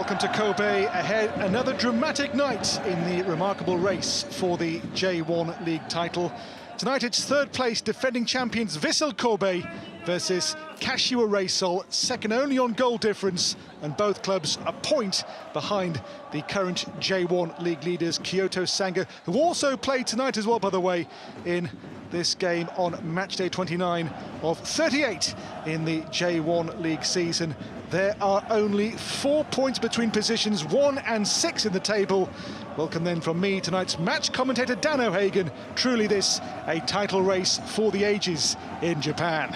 Welcome to Kobe. Ahead, another dramatic night in the remarkable race for the J1 League title. Tonight it's third place defending champions Vissel Kobe versus Kashiwa Reysol, second only on goal difference, and both clubs a point behind the current J1 League leaders Kyoto Sanga, who also played tonight as well, by the way, in this game on match day 29 of 38 in the J1 League season. There are only 4 points between positions 1 and 6 in the table. Welcome then from me, tonight's match commentator Dan O'Hagan. Truly this a title race for the ages in Japan.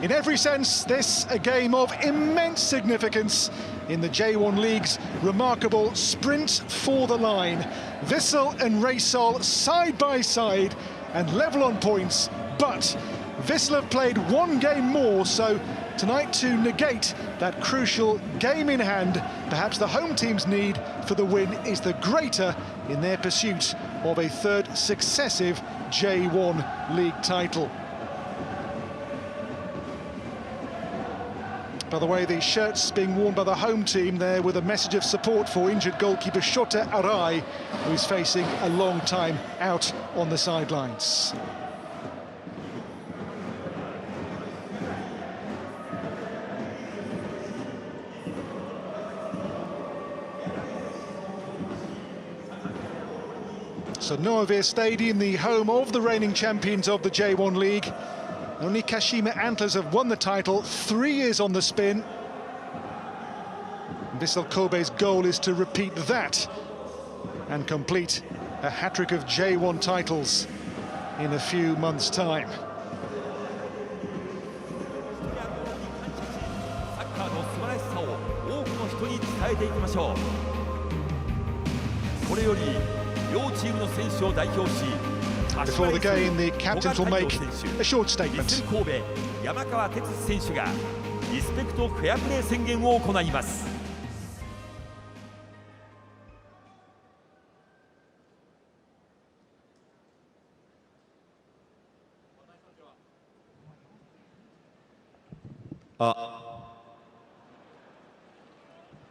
In every sense, this a game of immense significance in the J1 League's remarkable sprint for the line. Vissel and Reysol side by side and level on points, but Vissel have played one game more, so tonight to negate that crucial game in hand, perhaps the home team's need for the win is the greater in their pursuit of a third successive J1 League title. By the way, the shirts being worn by the home team there with a message of support for injured goalkeeper Shota Arai, who's facing a long time out on the sidelines. So NOEVIR Stadium, the home of the reigning champions of the J1 League. Only Kashima Antlers have won the title, 3 years on the spin. Vissel Kobe's goal is to repeat that and complete a hat-trick of J1 titles in a few months' time. Before the game, the captains will make a short statement. Vissel Kobe, 山川哲司選手がリスペクトフェアプレー宣言を行います。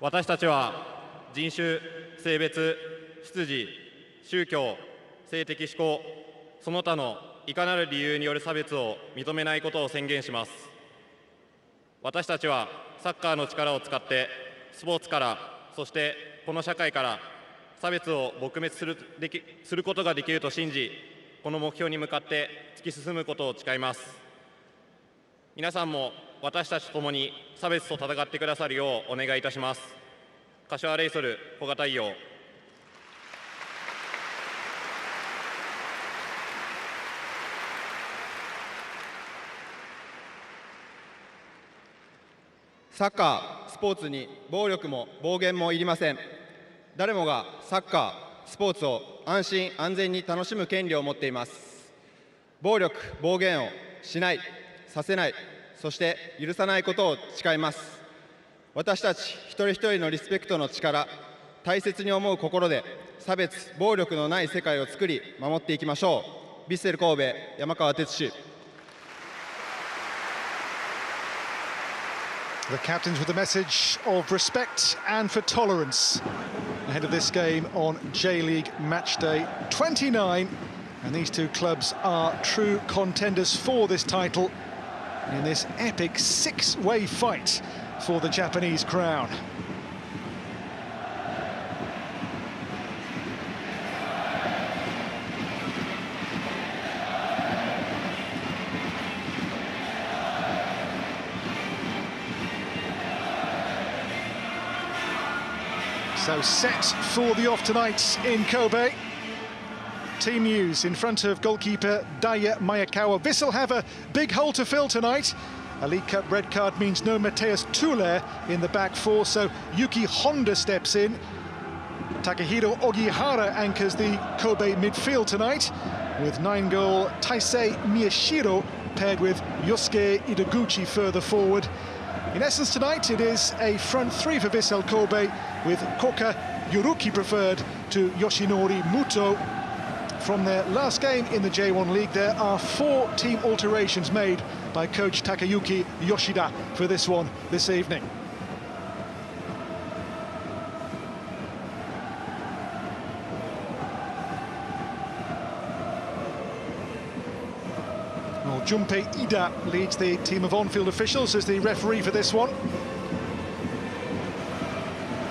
私たちは人種、性別、出自、宗教、性的指向、その他のいかなる理由による差別を認めないことを宣言します。私たちはサッカーの力を使ってスポーツから、そしてこの社会から差別を撲滅することができると信じ、この目標に向かって突き進むことを誓います。皆さんも私たちと共に差別と戦ってくださるようお願いいたします。柏レイソル小型太陽。サッカー、スポーツに暴力も暴言もいりません。誰もがサッカー、スポーツを安心安全に楽しむ権利を持っています。暴力、暴言をしない、させない、そして許さないことを誓います。私たち一人一人のリスペクトの力、大切に思う心で差別、暴力のない世界を作り、守っていきましょう。ヴィッセル神戸、山川哲司。The captains with a message of respect and for tolerance ahead of this game on J-League match day 29. And these two clubs are true contenders for this title in this epic six-way fight for the Japanese crown. So set for the off tonight in Kobe. Team news in front of goalkeeper Daya Mayakawa. Vissel have a big hole to fill tonight. A League Cup red card means no Mateus Tule in the back four, so Yuki Honda steps in. Takahiro Ogihara anchors the Kobe midfield tonight, with 9-goal Taisei Miyashiro paired with Yosuke Ideguchi further forward. In essence tonight it is a front three for Vissel Kobe, with Koka Yoruki preferred to Yoshinori Muto. From their last game in the J1 League, there are 4 team alterations made by coach Takayuki Yoshida for this one this evening. Well, Junpei Ida leads the team of on-field officials as the referee for this one.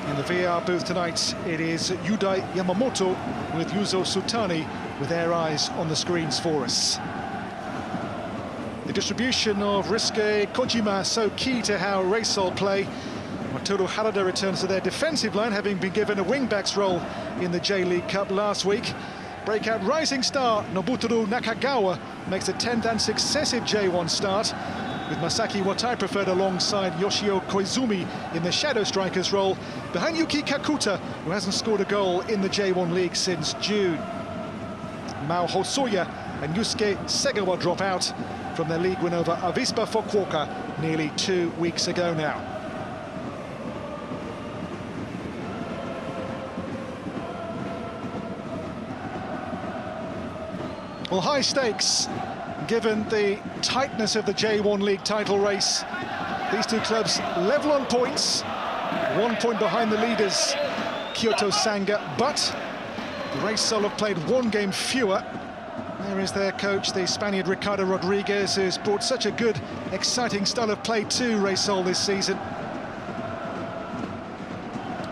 In the VAR booth tonight, it is Yudai Yamamoto with Yuzo Sutani with their eyes on the screens for us. The distribution of Ryusuke Kojima so key to how Reysol play. Matsuro Harada returns to their defensive line, having been given a wing-back's role in the J-League Cup last week. Breakout rising star Nobutaro Nakagawa makes a 10th and successive J1 start, with Masaki Watai preferred alongside Yoshio Koizumi in the shadow striker's role, behind Yuki Kakuta, who hasn't scored a goal in the J1 League since June. Mao Hosoya and Yusuke Segawa drop out from their league win over Avispa Fukuoka nearly 2 weeks ago now. Well, high stakes, given the tightness of the J1 League title race. These two clubs level on points, 1 point behind the leaders, Kyoto Sanga, but Reysol have played 1 game fewer. There is their coach, the Spaniard Ricardo Rodriguez, who's brought such a good, exciting style of play to Reysol this season.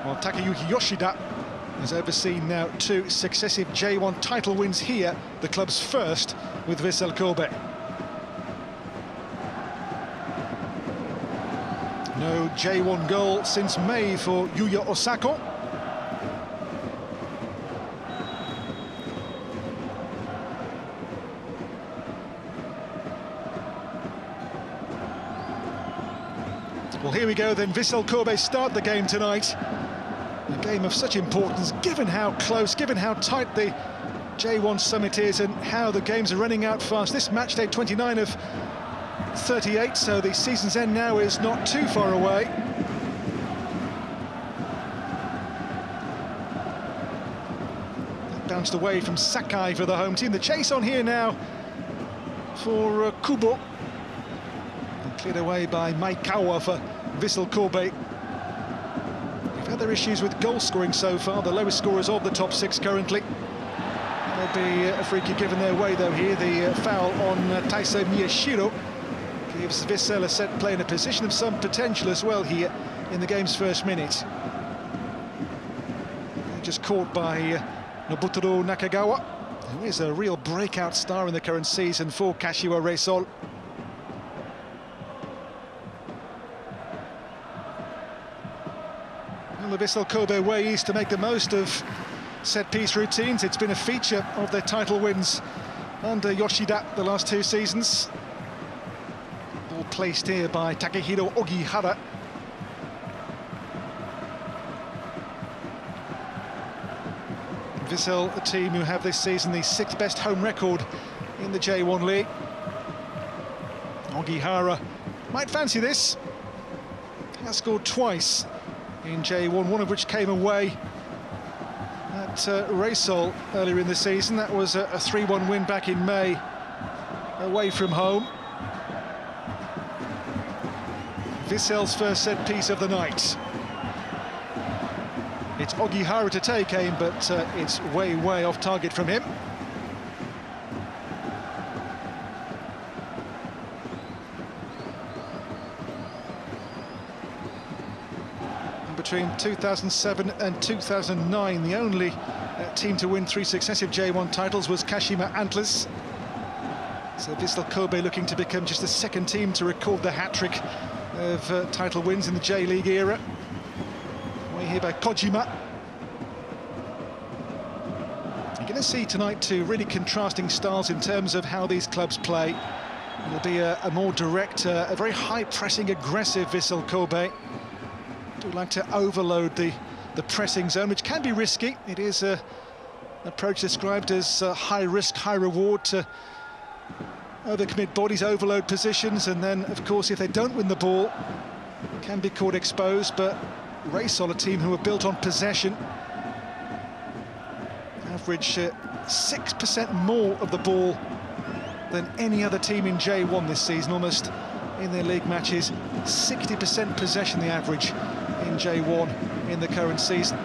While Takayuki Yoshida has overseen now 2 successive J1 title wins here, the club's first with Vissel Kobe. No J1 goal since May for Yuya Osako. Well, here we go then. Vissel Kobe start the game tonight. A game of such importance, given how close, given how tight the J1 summit is and how the games are running out fast. This match day 29 of 38, so the season's end now is not too far away. Bounced away from Sakai for the home team. The chase on here now for Kubo. And cleared away by Maikawa for Vissel Kobe. They've had their issues with goal scoring so far, the lowest scorers of the top 6 currently. There'll be a free kick given their way though here. The foul on Taisei Miyashiro gives Vissel a set play in a position of some potential as well here in the game's first minute. Just caught by Nobutaro Nakagawa, who is a real breakout star in the current season for Kashiwa Reysol. Well, the Vissel Kobe way is to make the most of set-piece routines. It's been a feature of their title wins under Yoshida the last 2 seasons. Ball placed here by Takehiro Ogihara. Vissel, a team who have this season the 6th best home record in the J1 League. Ogihara might fancy this. Has scored twice in J1, one of which came away at Reysol earlier in the season. That was a 3-1 win back in May, away from home. Vissel's first set piece of the night. It's Ogihara to take aim, but it's way off target from him. And between 2007 and 2009, the only team to win 3 successive J1 titles was Kashima Antlers. So Vissel Kobe looking to become just the 2nd team to record the hat-trick of title wins in the J-League era. Here by Kojima. You're going to see tonight 2 really contrasting styles in terms of how these clubs play. It'll be a more direct, a very high-pressing, aggressive Vissel Kobe. Do like to overload the pressing zone, which can be risky. It is an approach described as high risk, high reward, to overcommit bodies, overload positions, and then, of course, if they don't win the ball, can be caught exposed. But Reysol, a team who are built on possession, average 6% more of the ball than any other team in J1 this season, almost in their league matches. 60% possession, the average in J1 in the current season.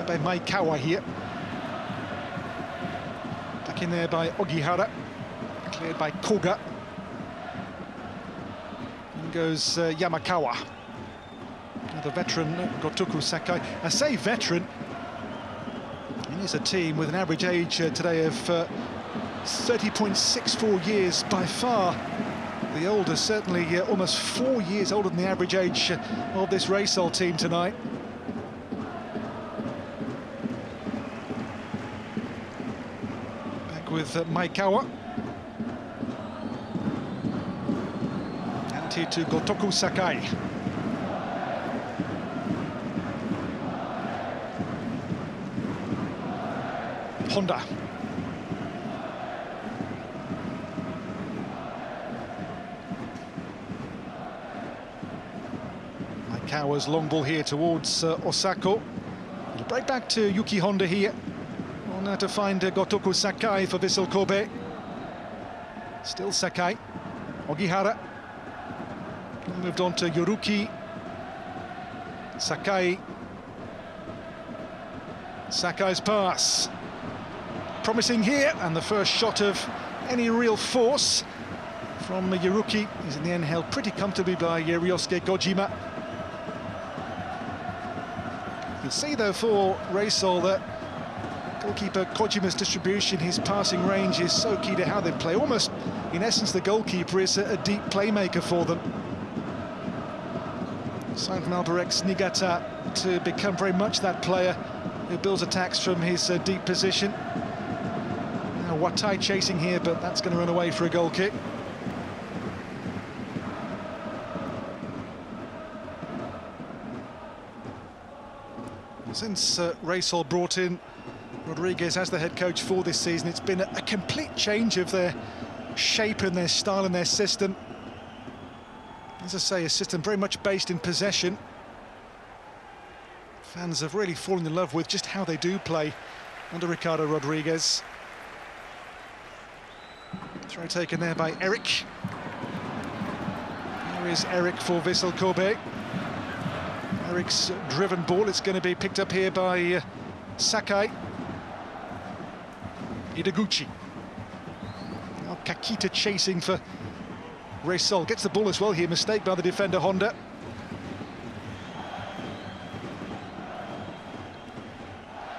By Maikawa here. Back in there by Ogihara. Cleared by Koga. In goes Yamakawa. The veteran Gotoku Sakai. I say veteran. It is a team with an average age today of 30.64 years, by far the oldest, certainly almost 4 years older than the average age of this Reysol team tonight. Back with Maikawa. Empty to Gotoku Sakai. Honda. Maikawa's long ball here towards Osako. It'll break back to Yuki Honda here. On now to find Gotoku Sakai for Vissel Kobe. Still Sakai. Ogihara. Moved on to Yoruki. Sakai. Sakai's pass. Promising here, and the first shot of any real force from Yoruki is in the end held pretty comfortably by Ryosuke Kojima. You'll see though for Reysol that goalkeeper Kojima's distribution, his passing range is so key to how they play. Almost, in essence, the goalkeeper is a deep playmaker for them. Sign from Albirex Niigata to become very much that player who builds attacks from his deep position. Now Watai chasing here, but that's going to run away for a goal kick. Since Reysol brought in Rodriguez as the head coach for this season, it's been a complete change of their shape and their style and their system. As I say, a system very much based in possession. Fans have really fallen in love with just how they do play under Ricardo Rodriguez. Throw taken there by Eric. Here is Eric for Vissel Kobe. Eric's driven ball, it's going to be picked up here by Sakai. Ideguchi. Now Kakita chasing for Reysol. Gets the ball as well here, mistake by the defender Honda.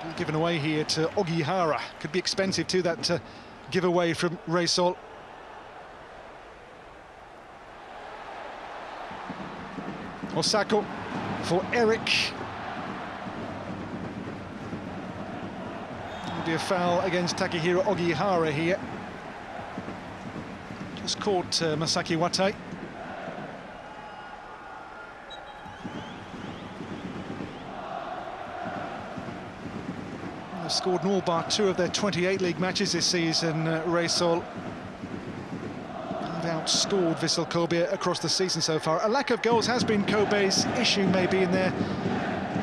Ball given away here to Ogihara. Could be expensive too, that giveaway from Reysol. Osako for Eric. There'll be a foul against Takehiro Ogihara here. Just caught Masaki Watai. They've scored in all bar 2 of their 28 league matches this season, Reysol. They've outscored Vissel Kobe across the season so far. A lack of goals has been Kobe's issue maybe in their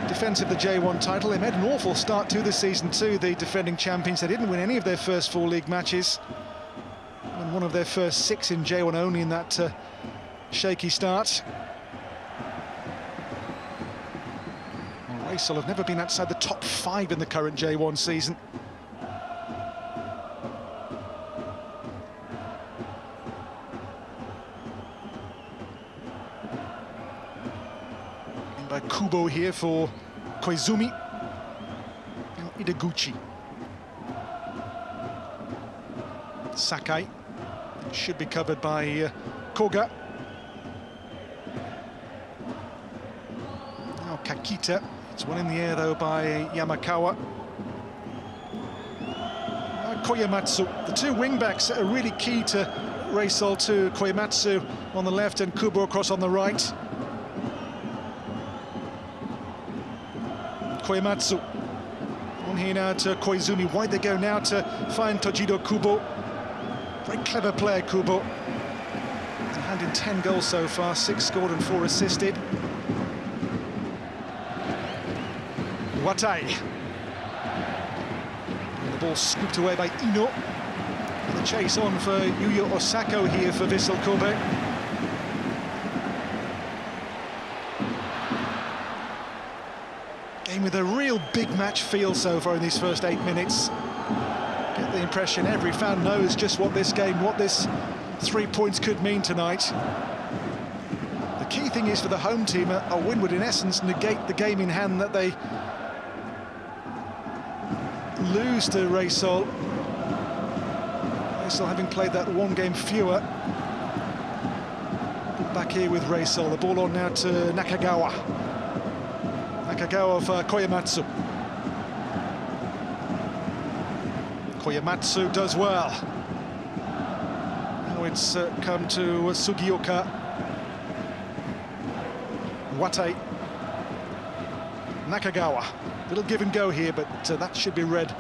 defence of the J1 title. They made an awful start to the season too, the defending champions. They didn't win any of their first 4 league matches. And one of their first 6 in J1 only in that shaky start. Well, Reysol have never been outside the top 5 in the current J1 season. By Kubo here for Koizumi. Now Ideguchi. Sakai. Should be covered by Koga. Now Kakita. It's one in the air though by Yamakawa. Now Koyamatsu. The 2 wing-backs are really key to Reysol too. Koyamatsu on the left and Kubo across on the right. Koyamatsu. On here now to Koizumi. Wide they go now to find Tojido Kubo. Very clever player, Kubo. Hand in 10 goals so far, 6 scored and 4 assisted. Watai. And the ball scooped away by Ino. And the chase on for Yuya Osako here for Vissel Kobe. Game with a real big match feel so far in these first 8 minutes. Get get the impression every fan knows just what this game, what this 3 points could mean tonight. The key thing is for the home team, a win would in essence negate the game in hand that they lose to Reysol. Reysol having played that one game fewer. Back here with Reysol, the ball on now to Nakagawa. Nakagawa for Koyamatsu. Koyamatsu does well. Now it's come to Sugioka. Watai. Nakagawa. Little give and go here, but that should be read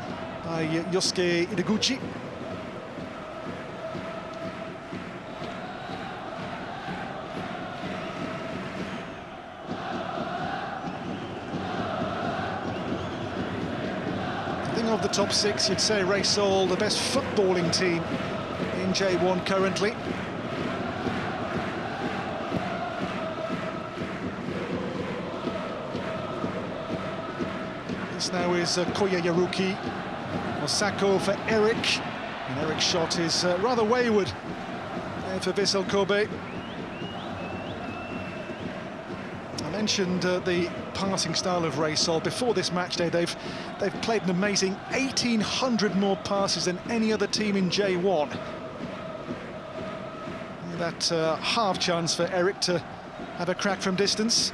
by Yosuke Ideguchi. Of the top six, you'd say Reysol the best footballing team in J1 currently. This now is Koya Yaruki. Osako for Eric. And Eric's shot is rather wayward for Vissel Kobe. I mentioned the passing style of Reysol. Before this match day, they've played an amazing 1,800 more passes than any other team in J1. That half chance for Eric to have a crack from distance.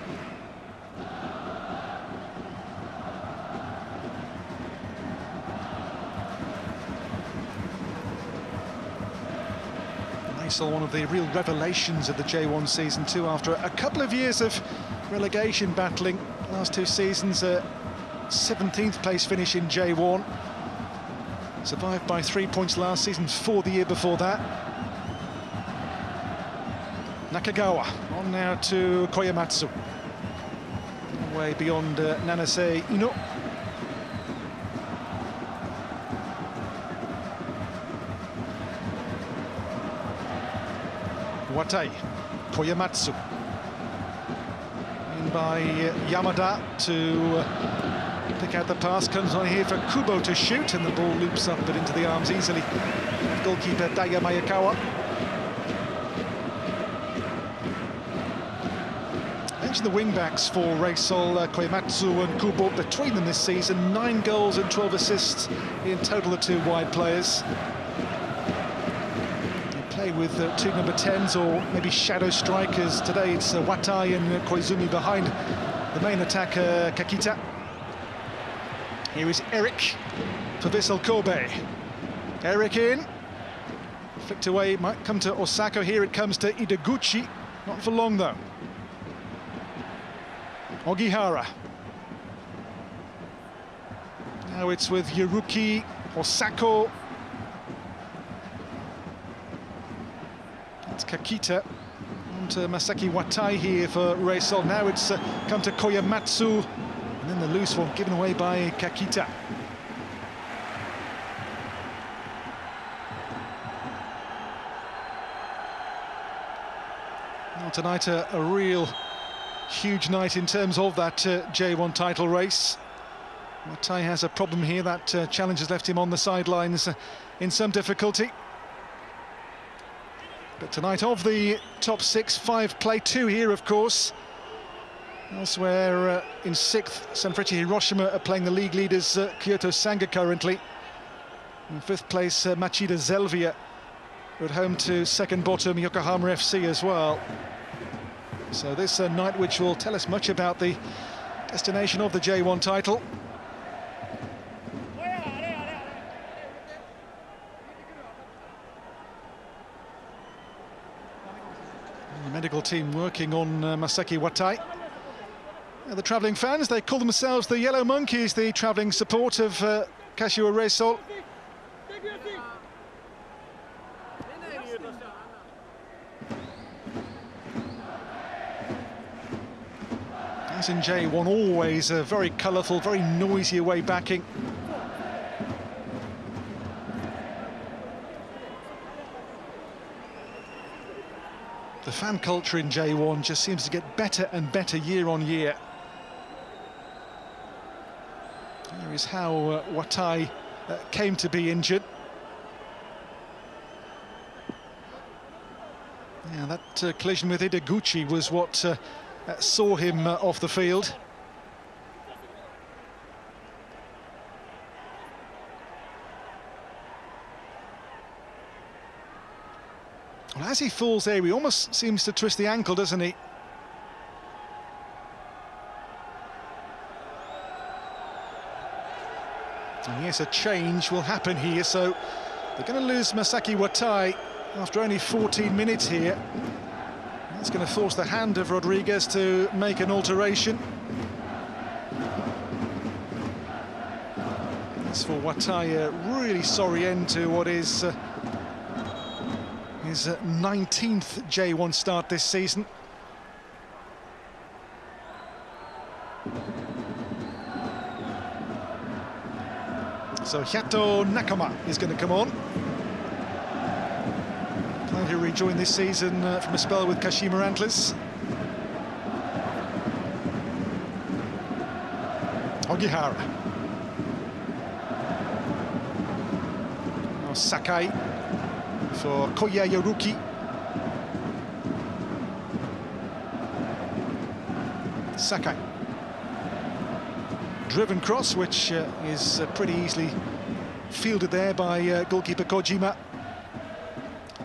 Reysol, one of the real revelations of the J1 season too, after a couple of years of relegation battling. Last 2 seasons, 17th place finish in J1. Survived by 3 points last season, 4 the year before that. Nakagawa on now to Koyamatsu. Way beyond Nanase Ino. Watai, Koyamatsu. In by Yamada to pick out the pass, comes on here for Kubo to shoot, and the ball loops up but into the arms easily. Goalkeeper Daiya Mayakawa. Mention the wing-backs for Reysol, Koyamatsu and Kubo. Between them this season, 9 goals and 12 assists in total, the 2 wide players. With 2 number 10s or maybe shadow strikers. Today it's Watai and Koizumi behind the main attacker Kakita. Here is Eric for Vissel Kobe. Eric in, flicked away, might come to Osako. Here it comes to Ideguchi, not for long though. Ogihara. Now it's with Yaruki, Osako. It's Kakita on to Masaki Watai here for Reysol. Now it's come to Koyamatsu, and then the loose one given away by Kakita. Well, tonight a real huge night in terms of that J1 title race. Watai has a problem here. That challenge has left him on the sidelines in some difficulty. But tonight, of the top 6, 5 play, 2 here, of course. Elsewhere, in 6th, Sanfrecce Hiroshima are playing the league leaders Kyoto Sanga currently. In 5th place, Machida Zelvia, at home to 2nd bottom Yokohama FC as well. So this night which will tell us much about the destination of the J1 title. The medical team working on Masaki Watai. The travelling fans, they call themselves the Yellow Monkeys, the travelling support of Kashiwa Reysol. As in J1, always a very colourful, very noisy away backing. The fan culture in J1 just seems to get better and better year on year. Here is how Watai came to be injured. Yeah, that collision with Ideguchi was what saw him off the field. Well, as he falls there, he almost seems to twist the ankle, doesn't he? And yes, a change will happen here, so they're going to lose Masaki Watai after only 14 minutes here. That's going to force the hand of Rodriguez to make an alteration. As for Watai, a really sorry end to what is his 19th J1 start this season. So Hyato Nakama is going to come on. Player who rejoined this season from a spell with Kashima Antlers. Ogihara. Now Sakai for Koya Yoruki. Sakai. Driven cross, which is pretty easily fielded there by goalkeeper Kojima.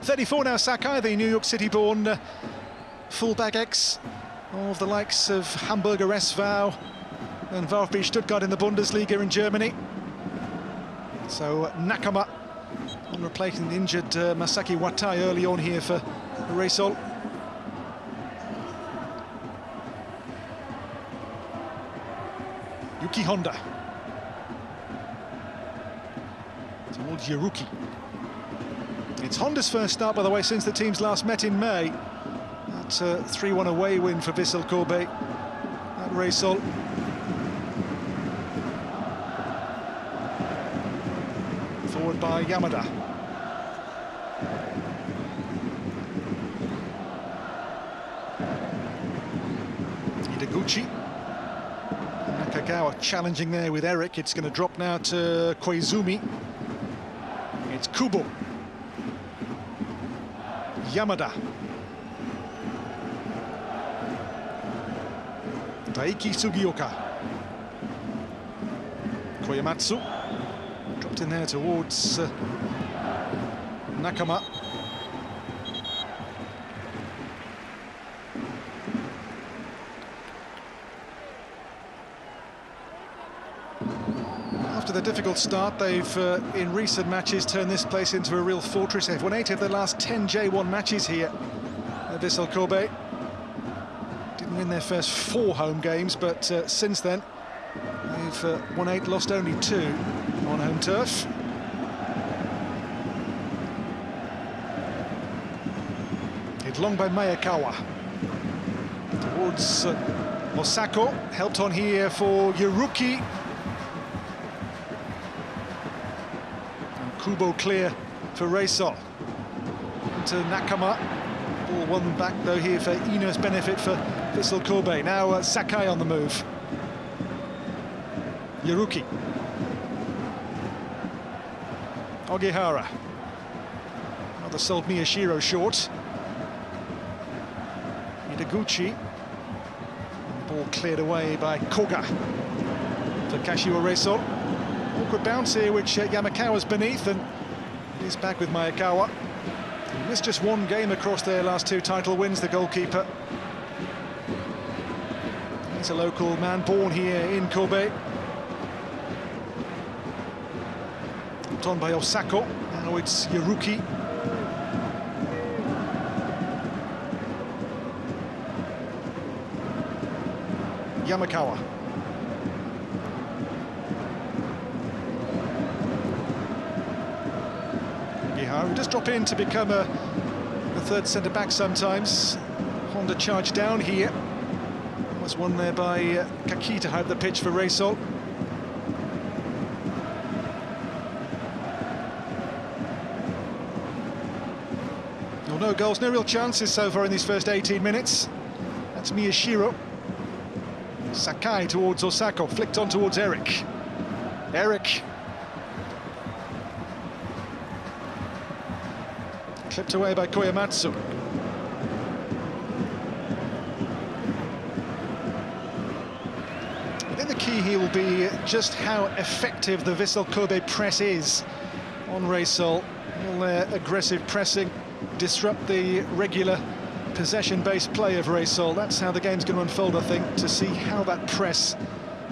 34 now, Sakai, the New York City-born fullback ex of the likes of Hamburger SV and VfB Stuttgart in the Bundesliga in Germany. So Nakama on replacing the injured Masaki Watai early on here for Reysol. Yuki Honda towards Yoruki. It's Honda's first start, by the way, since the teams last met in May. That's a 3-1 away win for Vissel Kobe at Reysol. Forward by Yamada. Ideguchi. Nakagawa challenging there with Eric. It's going to drop now to Koizumi. It's Kubo. Yamada. Taiki Sugioka. Koyamatsu. Dropped in there towards Nakama. After the difficult start, they've in recent matches turned this place into a real fortress. They've won 8 of their last 10 J1 matches here at Vissel Kobe. Didn't win their first 4 home games, but since then they've won 8, lost only 2 on home turf. Hit long by Mayakawa towards Osako, helped on here for Yoruki. Kubo clear for Reysol. To Nakama. Ball won back though here for Ino's benefit for Vissel Kobe. Now Sakai on the move. Yoruki. Ogihara. Another sold Miyashiro short. Ideguchi. Ball cleared away by Koga for Kashiwa Reysol. Awkward bounce here, which Yamakawa's beneath, and he's back with Mayakawa. He missed just 1 game across their last 2 title wins, the goalkeeper. He's a local man born here in Kobe. Put on by Osako. Now it's Yoruki. Yamakawa. Who does drop in to become a third centre-back sometimes. Honda charged down here. Was won there by Kakita out the pitch for Reysol. No goals, no real chances so far in these first 18 minutes. That's Miyashiro. Sakai towards Osako, flicked on towards Eric. Eric. Clipped away by Koyamatsu. key here will be just how effective the Vissel Kobe press is on Reysol. Will their aggressive pressing disrupt the regular possession-based play of Reysol? That's how the game's going to unfold, I think, to see how that press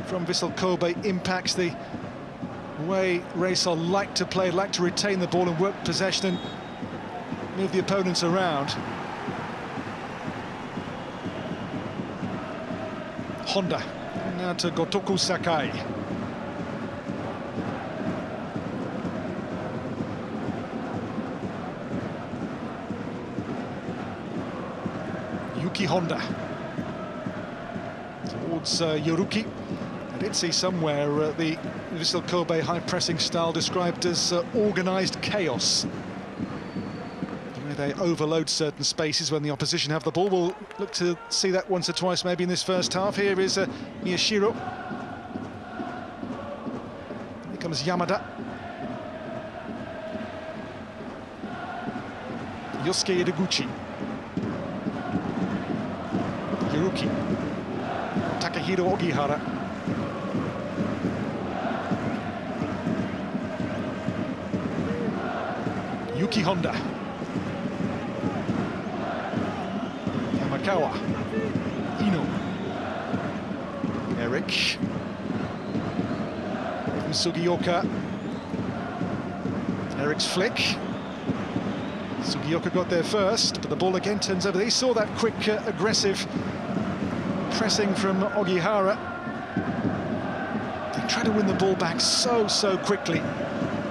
from Vissel Kobe impacts the way Reysol like to play, like to retain the ball and work possession and move the opponents around. Honda, now to Gotoku Sakai. Yuki Honda. Towards Yoruki. I did see somewhere the Vissel Kobe high-pressing style described as organised chaos. They overload certain spaces when the opposition have the ball. We'll look to see that once or twice maybe in this first half. Here is Miyashiro. Here comes Yamada. Yosuke Ideguchi. Hiroki. Takahiro Ogihara. Yuki Honda. Yamakawa. Ino. Eric. From Sugioka. Eric's flick. Sugioka got there first, but the ball again turns over. He saw that quick, aggressive pressing from Ogihara. They try to win the ball back so quickly.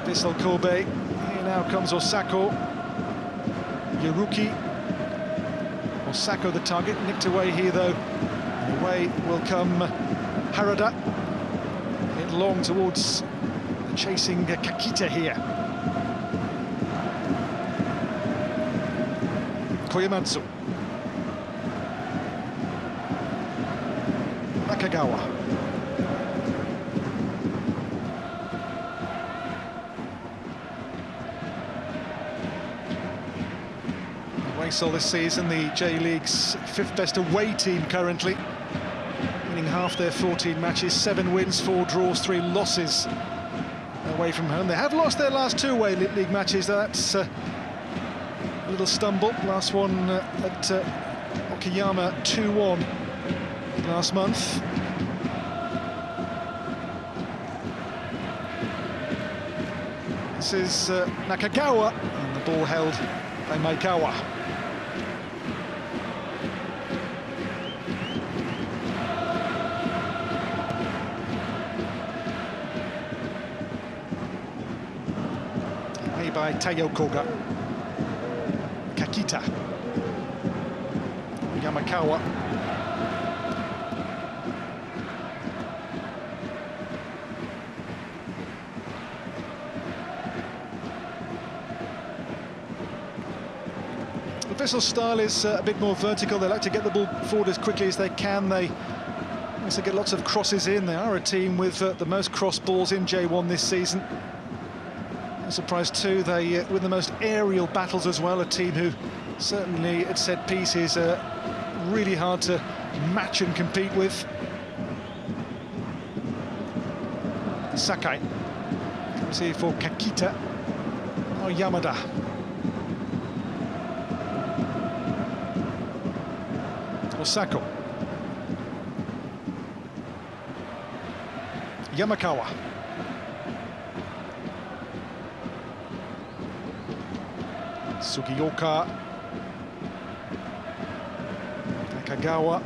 Vissel Kobe. Here now comes Osako. Yoruki. Osako the target, nicked away here though. And away will come Harada. Hit long towards the chasing Kakita here. Koyamatsu. Nakagawa. Reysol this season, the J-League's 5th best away team currently, winning half their 14 matches, 7 wins, 4 draws, 3 losses away from home. They have lost their last 2 away league matches. That's a little stumble. Last one at Okayama 2-1 last month. This is Nakagawa, and the ball held by Maekawa. Away by Taiyo Koga. Kakita. Yamakawa. The Vissel style is a bit more vertical. They like to get the ball forward as quickly as they can. They also get lots of crosses in. They are a team with the most cross balls in J1 this season. No surprise too, they win the most aerial battles as well, a team who certainly at set pieces are really hard to match and compete with. Sakai comes here for Kakita. Oh, Yamada. Osako. Yamakawa. Sugioka. Nakagawa.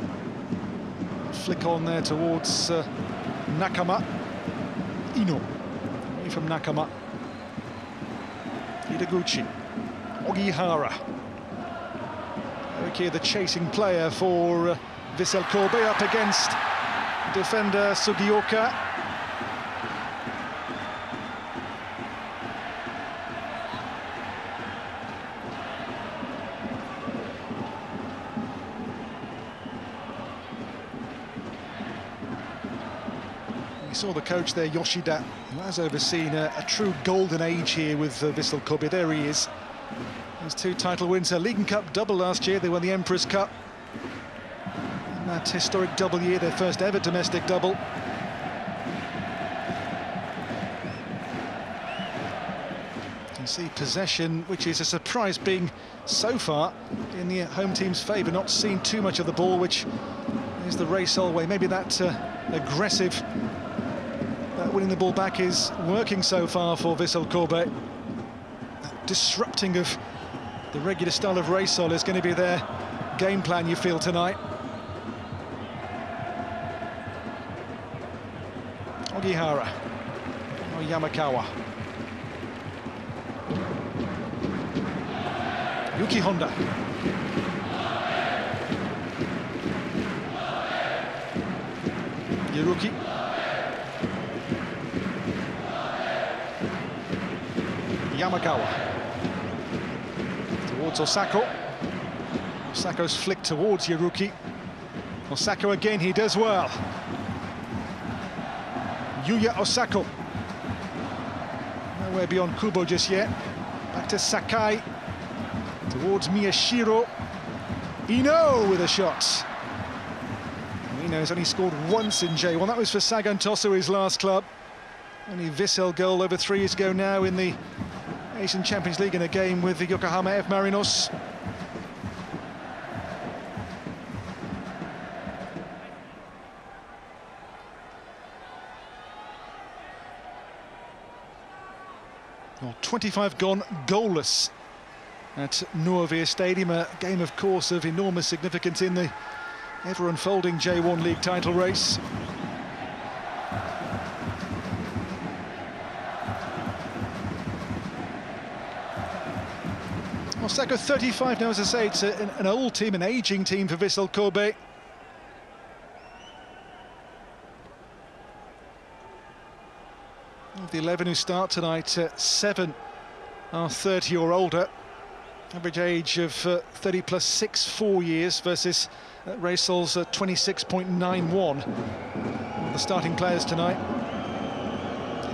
Flick on there towards Nakama. Ino. Away from Nakama. Ideguchi. Ogihara. Here the chasing player for Vissel Kobe up against defender Sugioka. We saw the coach there, Yoshida, who has overseen a true golden age here with Vissel Kobe. There he is. Those 2 title wins, a League and Cup double last year. They won the Emperor's Cup. In that historic double year, their first ever domestic double. can see possession, which is a surprise, being so far in the home team's favour. Not seen too much of the ball, which is the Reysol way. Maybe that aggressive, winning the ball back is working so far for Vissel Kobe. That disrupting of the regular style of Reysol is going to be their game plan, you feel, tonight. Ogihara. Yamakawa. Yuki Honda. Yuruki. Yamakawa. Towards Osako. Osako's flick towards Yuruki. Osako again, he does well. Yuya Osako. Nowhere beyond Kubo just yet. Back to Sakai. Towards Miyashiro. Ino with a shot. Ino has only scored once in J1. That was for Sagan Tosu, his last club. Only Vissel goal over 3 years ago now in the Asian Champions League in a game with the Yokohama F. Marinos. Well, 25 gone goalless at NOEVIR Stadium, a game, of course, of enormous significance in the ever-unfolding J1 League title race. Osako 35 now, as I say, it's an old team, an ageing team for Vissel Kobe. Of the 11 who start tonight, 7 are 30 or older. Average age of 30 plus 4 years versus Reysol's 26.91. The starting players tonight.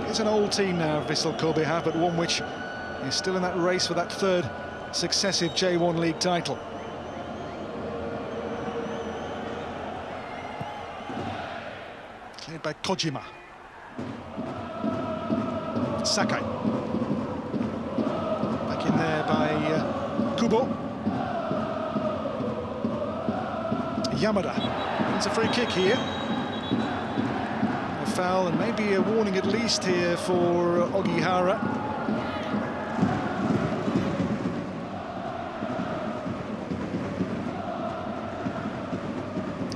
It's an old team now, Vissel Kobe have, but one which is still in that race for that third successive J1 League title. Cleared by Kojima. Sakai. Back in there by Kubo. Yamada. It's a free kick here. A foul and maybe a warning at least here for Ogihara.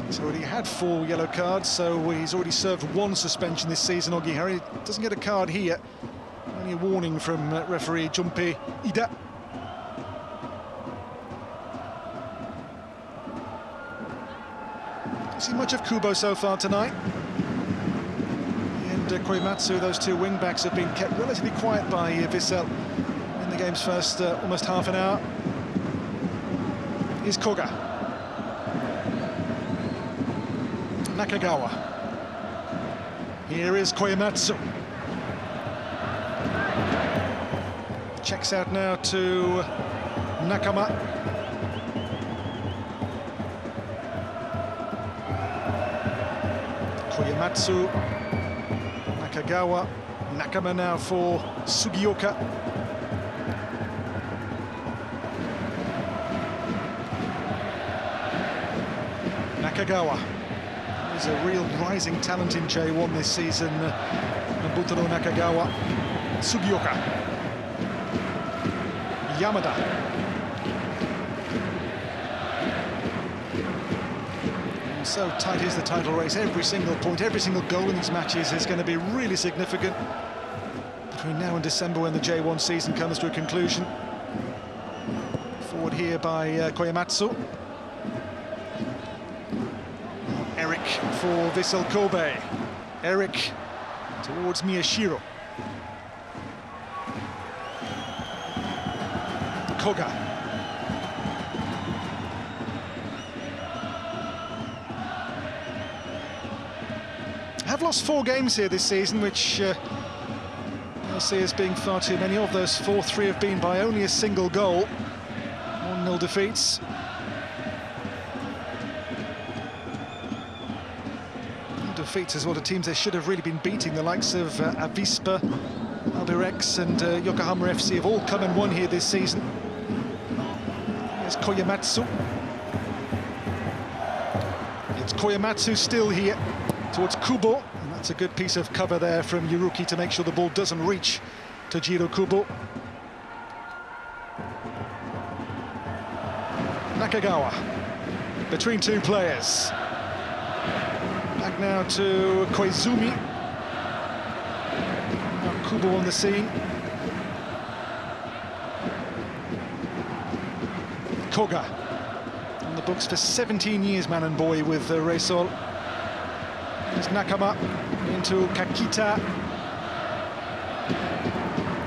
He's already had 4 yellow cards, so he's already served 1 suspension this season, Ogihara. He doesn't get a card here. Only a warning from referee Junpei Ida. Don't see much of Kubo so far tonight. And Korematsu, those 2 wing-backs have been kept relatively quiet by Vissel in the game's first almost half an hour. Here's Koga. Nakagawa. Here is Korematsu. Checks out now to Nakama. Korematsu. Nakagawa. Nakama now for Sugioka. Nakagawa. He's a real rising talent in J1 this season, Nobutaro Nakagawa. Sugioka. Yamada. And so tight is the title race. Every single point, every single goal in these matches is going to be really significant between now and December, when the J1 season comes to a conclusion. Forward here by Korematsu. Eric for Vissel Kobe. Eric towards Miyashiro. Koga. Have lost 4 games here this season, which I'll see as being far too many. Of those 4, 3 have been by only a single goal. 1-0 defeats. Defeats as well to teams they should have really been beating, the likes of Avispa, Albirex and Yokohama FC have all come and won here this season. Here's Koyamatsu. It's Koyamatsu still here towards Kubo. And that's a good piece of cover there from Yuruki to make sure the ball doesn't reach to Jiro Kubo. Nakagawa between two players. Back now to Koizumi. Now Kubo on the scene. Koga on the books for 17 years, man and boy, with Reysol. There's Nakama into Kakita.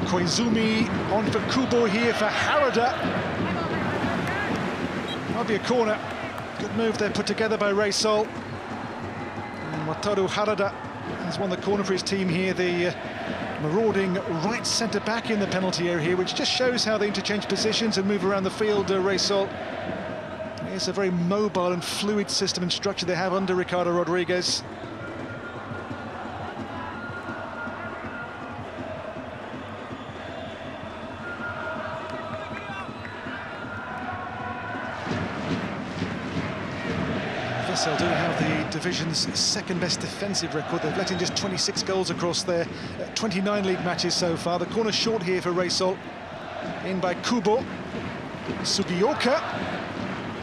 Koizumi on for Kubo here for Harada. Might be a corner. Good move there put together by Reysol. And Wataru Harada has won the corner for his team here. The marauding right centre-back in the penalty area here, which just shows how they interchange positions and move around the field. Reysol. It's a very mobile and fluid system and structure they have under Ricardo Rodriguez. Vissel do have the division's second-best defensive record. They've let in just 26 goals across their 29 league matches so far. The corner short here for Reysol. In by Kubo. Sugioka.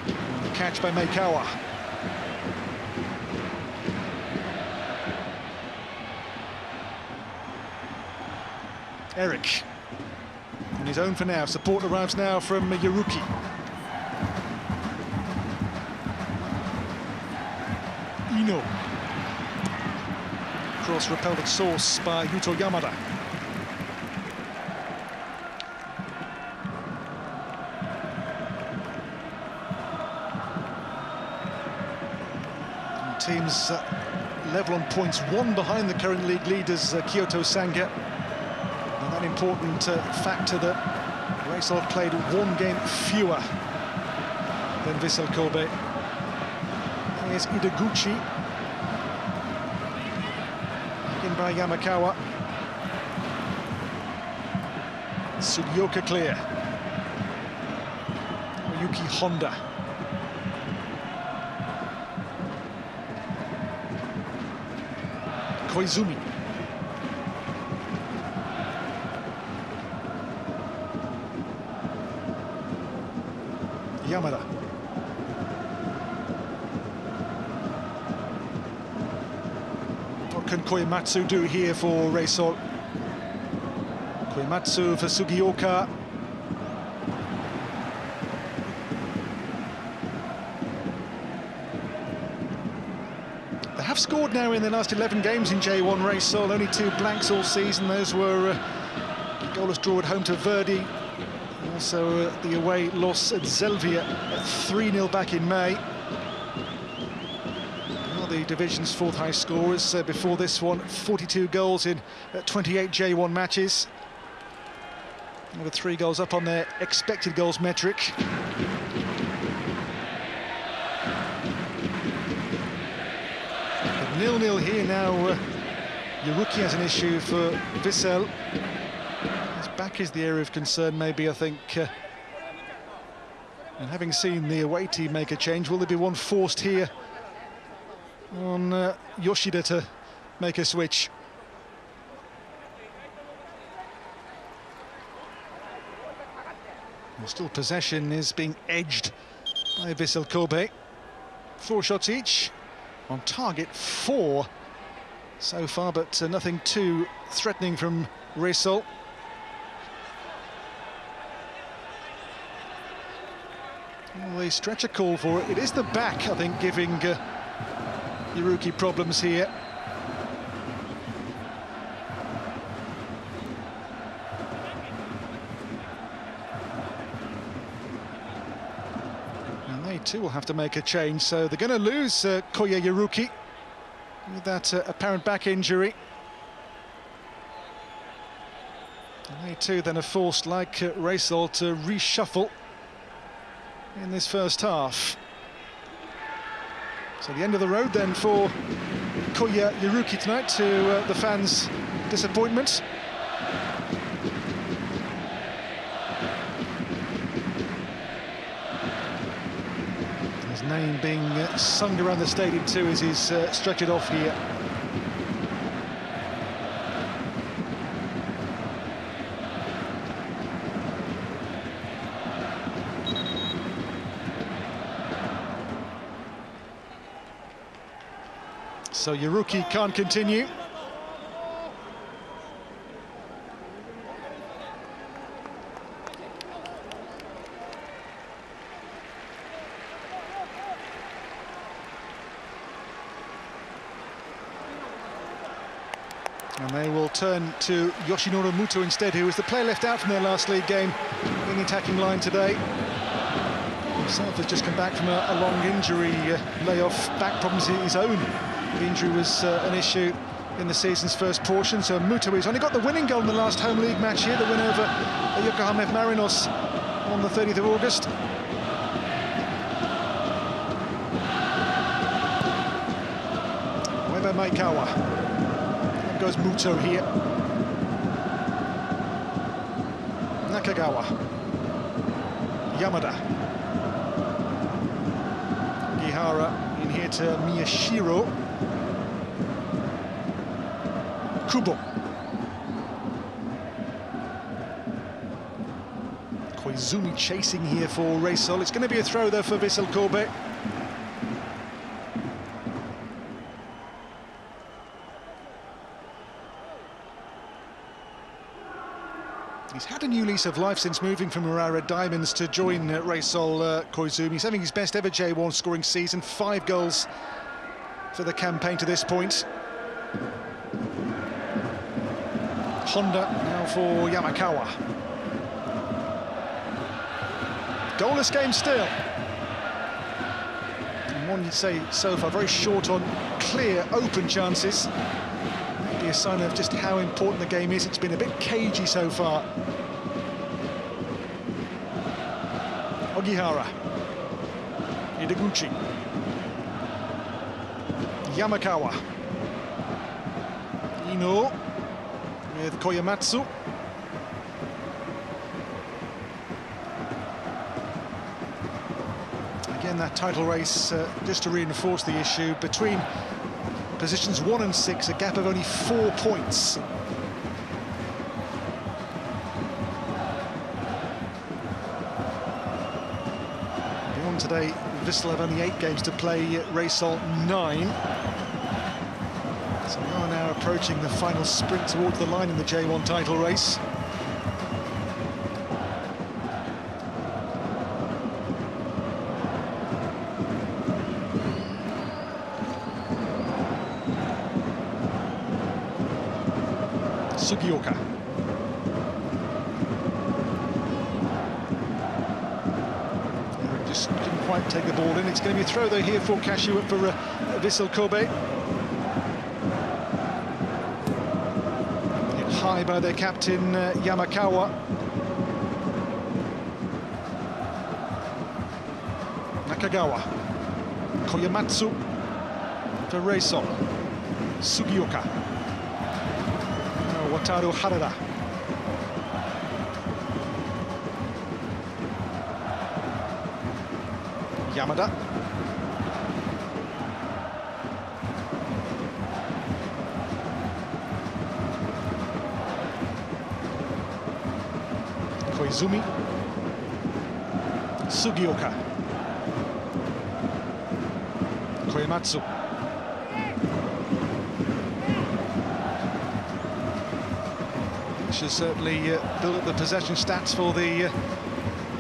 And the catch by Meikawa. Eric. On his own for now. Support arrives now from Yuruki. Ino. Cross repelled at source by Yuto Yamada. And teams level on points, one behind the current league leaders, Kyoto Sanga. And that important factor that Reysol have played one game fewer than Vissel Kobe. Here's Ideguchi. In by Yamakawa. Sugioka clear. Yuki Honda. Koizumi. Yamada. What can Koyamatsu do here for Reysol? Koyamatsu for Sugioka. They have scored now in the last 11 games in J1 Reysol, only 2 blanks all season. Those were a goalless draw at home to Verdi. Also the away loss at Zelvia at 3-0 back in May. Well, the division's 4th high scorers before this one, 42 goals in 28 J1 matches. Over 3 goals up on their expected goals metric. 0-0 here now. Yuruki has an issue for Vissel. His back is the area of concern, maybe, I think. And having seen the away team make a change, will there be one forced here on Yoshida to make a switch? Well, still possession is being edged by Vissel Kobe. 4 shots each. On target 4 so far, but nothing too threatening from Reysol. Well, they stretch a call for it. It is the back, I think, giving Yuruki problems here. Too will have to make a change, so they're going to lose Koya Yuruki with that apparent back injury. And they too then are forced, like Reysol, to reshuffle in this first half. So the end of the road then for Koya Yuruki tonight, to the fans' disappointment. name being sung around the stadium too as he's stretched off here. So Yuruki can't continue. And they will turn to Yoshinori Muto instead, who was the player left out from their last league game in the attacking line today. Himself has just come back from a long injury layoff, back problems of his own. The injury was an issue in the season's first portion, so Muto has only got the winning goal in the last home league match here, the win over Yokohama F. Marinos on the 30th of August. Ueda Maekawa. There goes Muto here. Nakagawa. Yamada. Gihara in here to Miyashiro. Kubo. Koizumi chasing here for Reysol. It's going to be a throw there for Vissel Kobe. He's had a new lease of life since moving from Urara Diamonds to join Reysol Koizumi. He's having his best ever J1 scoring season, 5 goals for the campaign to this point. Honda now for Yamakawa. Goalless game still. And one you'd say so far, very short on clear, open chances. Maybe a sign of just how important the game is. It's been a bit cagey so far. Ogihara. Ideguchi. Yamakawa. Ino. With Koyamatsu. Again, that title race, just to reinforce the issue, between positions 1 and 6, a gap of only 4 points. Beyond today, Vissel have only 8 games to play, Reysol 9. So we are now approaching the final sprint towards the line in the J1 title race. Sugioka. Just couldn't quite take the ball in. It's going to be a throw though here for Kashiwa, for Vissel Kobe. High by their captain Yamakawa. Nakagawa. Koyamatsu for Reysol. Sugioka. Wataru Harada. Yamada. Koizumi. Sugioka. Koyamatsu. Should certainly build up the possession stats for the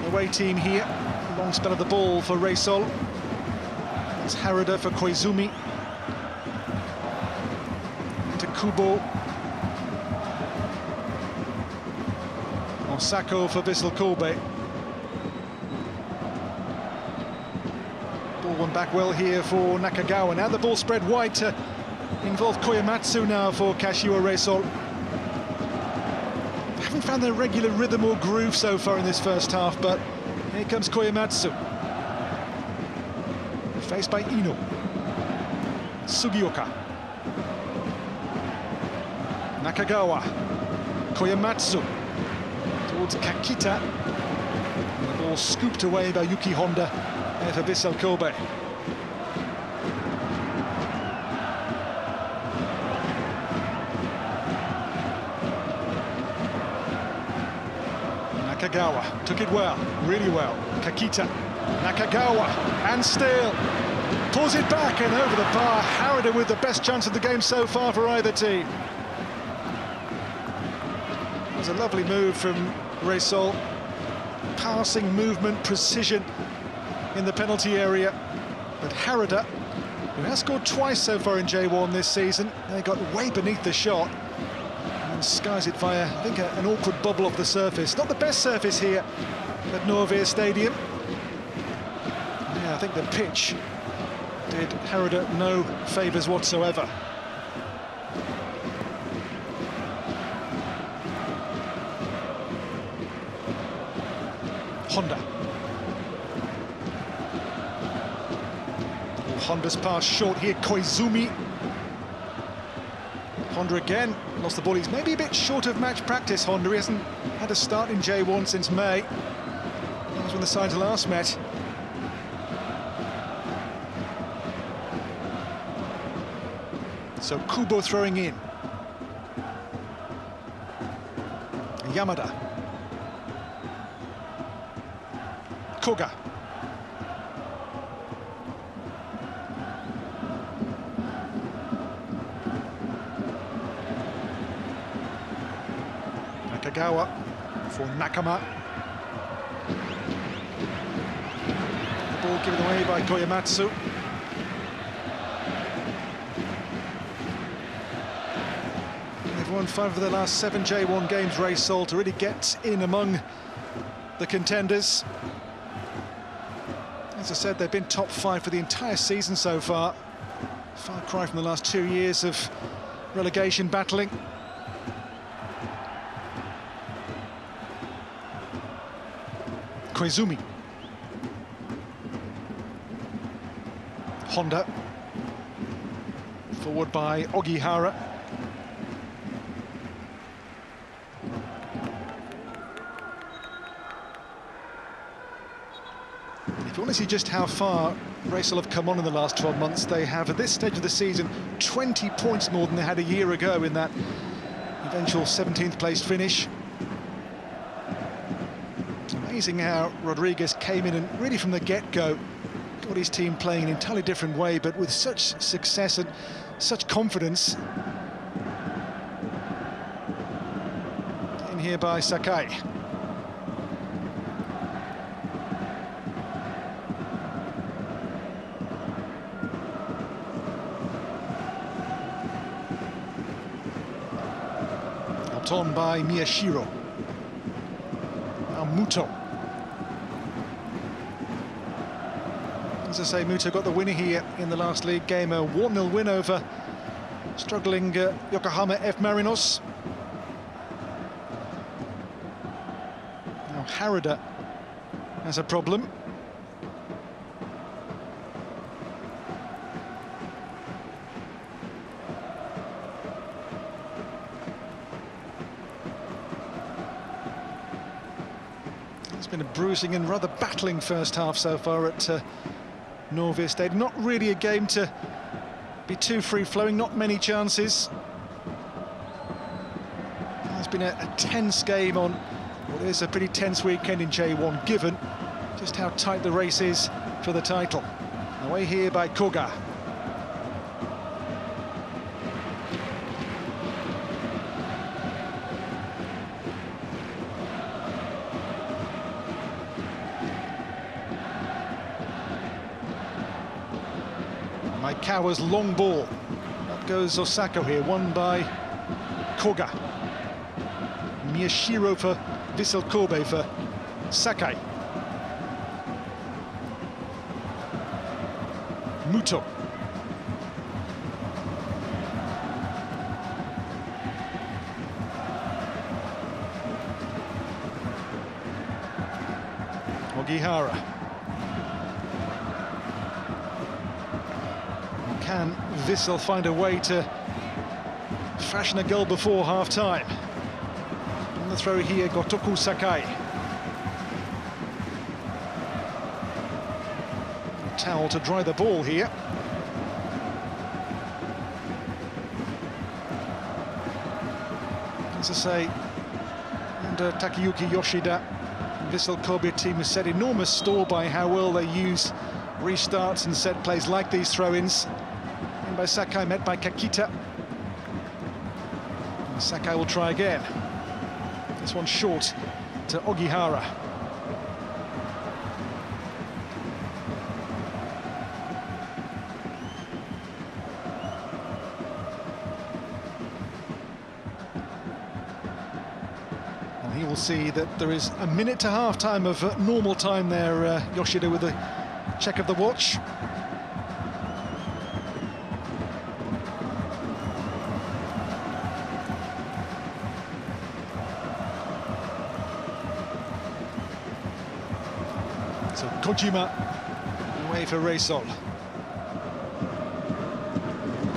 away team here. Long spell of the ball for Reysol. It's Harada for Koizumi. Into Kubo. Osako for Vissel Kobe. Ball won back well here for Nakagawa. Now the ball spread wide to involve Koyamatsu now for Kashiwa Reysol. Haven't found their regular rhythm or groove so far in this first half, but here comes Koyamatsu. Faced by Ino. Sugioka. Nakagawa. Koyamatsu. Towards Kakita. And the ball scooped away by Yuki Honda there for Vissel Kobe. Nakagawa took it well, really well. Kakita, Nakagawa, and still pulls it back and over the bar. Harada with the best chance of the game so far for either team. It was a lovely move from Reysol. Passing, movement, precision in the penalty area. But Harada, who has scored twice so far in J1 this season, they got way beneath the shot and skies it via, I think, an awkward bubble off the surface. Not the best surface here at NOEVIR Stadium. Yeah, I think the pitch did Harada no favours whatsoever. Honda. Honda's pass short here, Koizumi. Honda again, lost the ball. He's maybe a bit short of match practice, Honda. He hasn't had a start in J1 since May. That was when the sides last met. So Kubo throwing in. Yamada. Koga. Nakagawa for Nakama. The ball given away by Koyamatsu. They've won 5 of their last 7 J1 games, Reysol, to really get in among the contenders. As I said, they've been top 5 for the entire season so far. Far cry from the last 2 years of relegation battling. Koizumi. Honda. Forward by Ogihara. If you want to see just how far Reysol have come on in the last 12 months, they have, at this stage of the season, 20 points more than they had a year ago in that eventual 17th place finish. Amazing how Rodriguez came in and really from the get-go got his team playing an entirely different way, but with such success and such confidence. In here by Sakai. On by Miyashiro. Now Muto. As I say, Muto got the winner here in the last league game, a 1-0 win over struggling Yokohama F. Marinos. Now Harada has a problem. Been a bruising and rather battling first half so far at NOEVIR Stadium. Not really a game to be too free-flowing, not many chances. It's been a tense game on what is a pretty tense weekend in J1, given just how tight the race is for the title. Away here by Koga. Maikawa's long ball. Up goes Osako here, won by Koga. Miyashiro for Vissel Kobe for Sakai. Muto. Ogihara. Can Vissel find a way to fashion a goal before half-time? On the throw here, Gotoku Sakai. A towel to dry the ball here. As I say, under Takayuki Yoshida, Vissel Kobe team has set enormous store by how well they use restarts and set plays like these throw-ins. In by Sakai, met by Kakita. And Sakai will try again. This one short to Ogihara. He will see that there is a minute to half time of normal time there, Yoshida, with a check of the watch. So Kojima away for Reysol.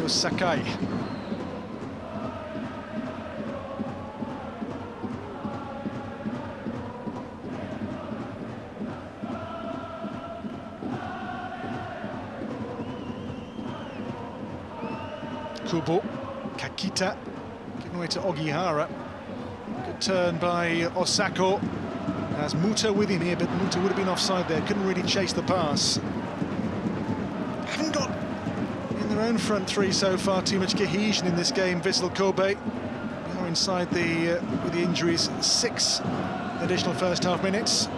Goes Sakai. Kubo, Kakita, giving away to Ogihara. Good turn by Osako. Has Muto with him here, but Muto would have been offside there. Couldn't really chase the pass. Haven't got in their own front three so far too much cohesion in this game. Vissel Kobe. We are inside the with the injuries 6 additional first half minutes.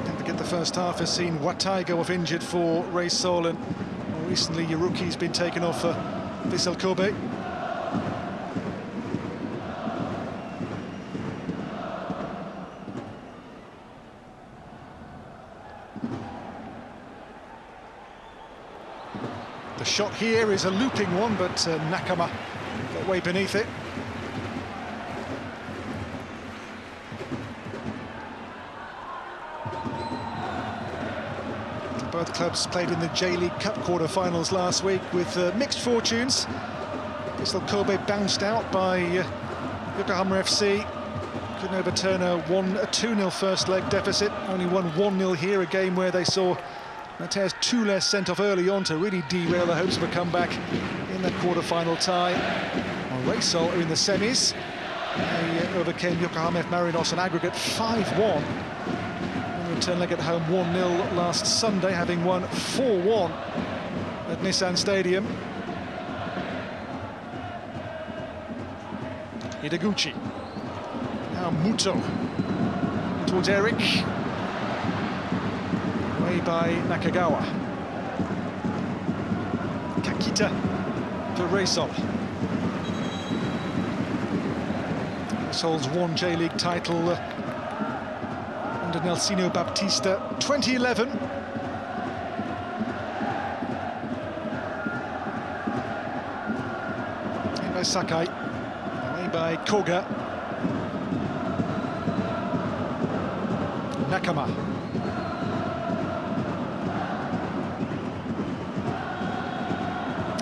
Don't forget the first half has seen Watai go off injured for Reysol, and more recently Yaruki's been taken off for Vissel Kobe. The shot here is a looping one, but Nakama got way beneath it. Both clubs played in the J.League Cup quarter-finals last week with mixed fortunes. Vissel Kobe bounced out by Yokohama FC. Couldn't overturn a 2-0 first leg deficit. Only won 1-0 here, a game where they saw Matez 2 less sent off early on to really derail the hopes of a comeback in that quarter-final tie. Well, Reysol are in the semis. They overcame Yokohama F. Marinos on aggregate 5-1. Return leg at home 1-0 last Sunday, having won 4-1 at Nissan Stadium. Hideguchi. Now Muto towards Eric. Away by Nakagawa. Kakita for Reysol. Reysol's won J-League title under Nelsino Baptista 2011. In by Sakai. Away by Koga. Nakama.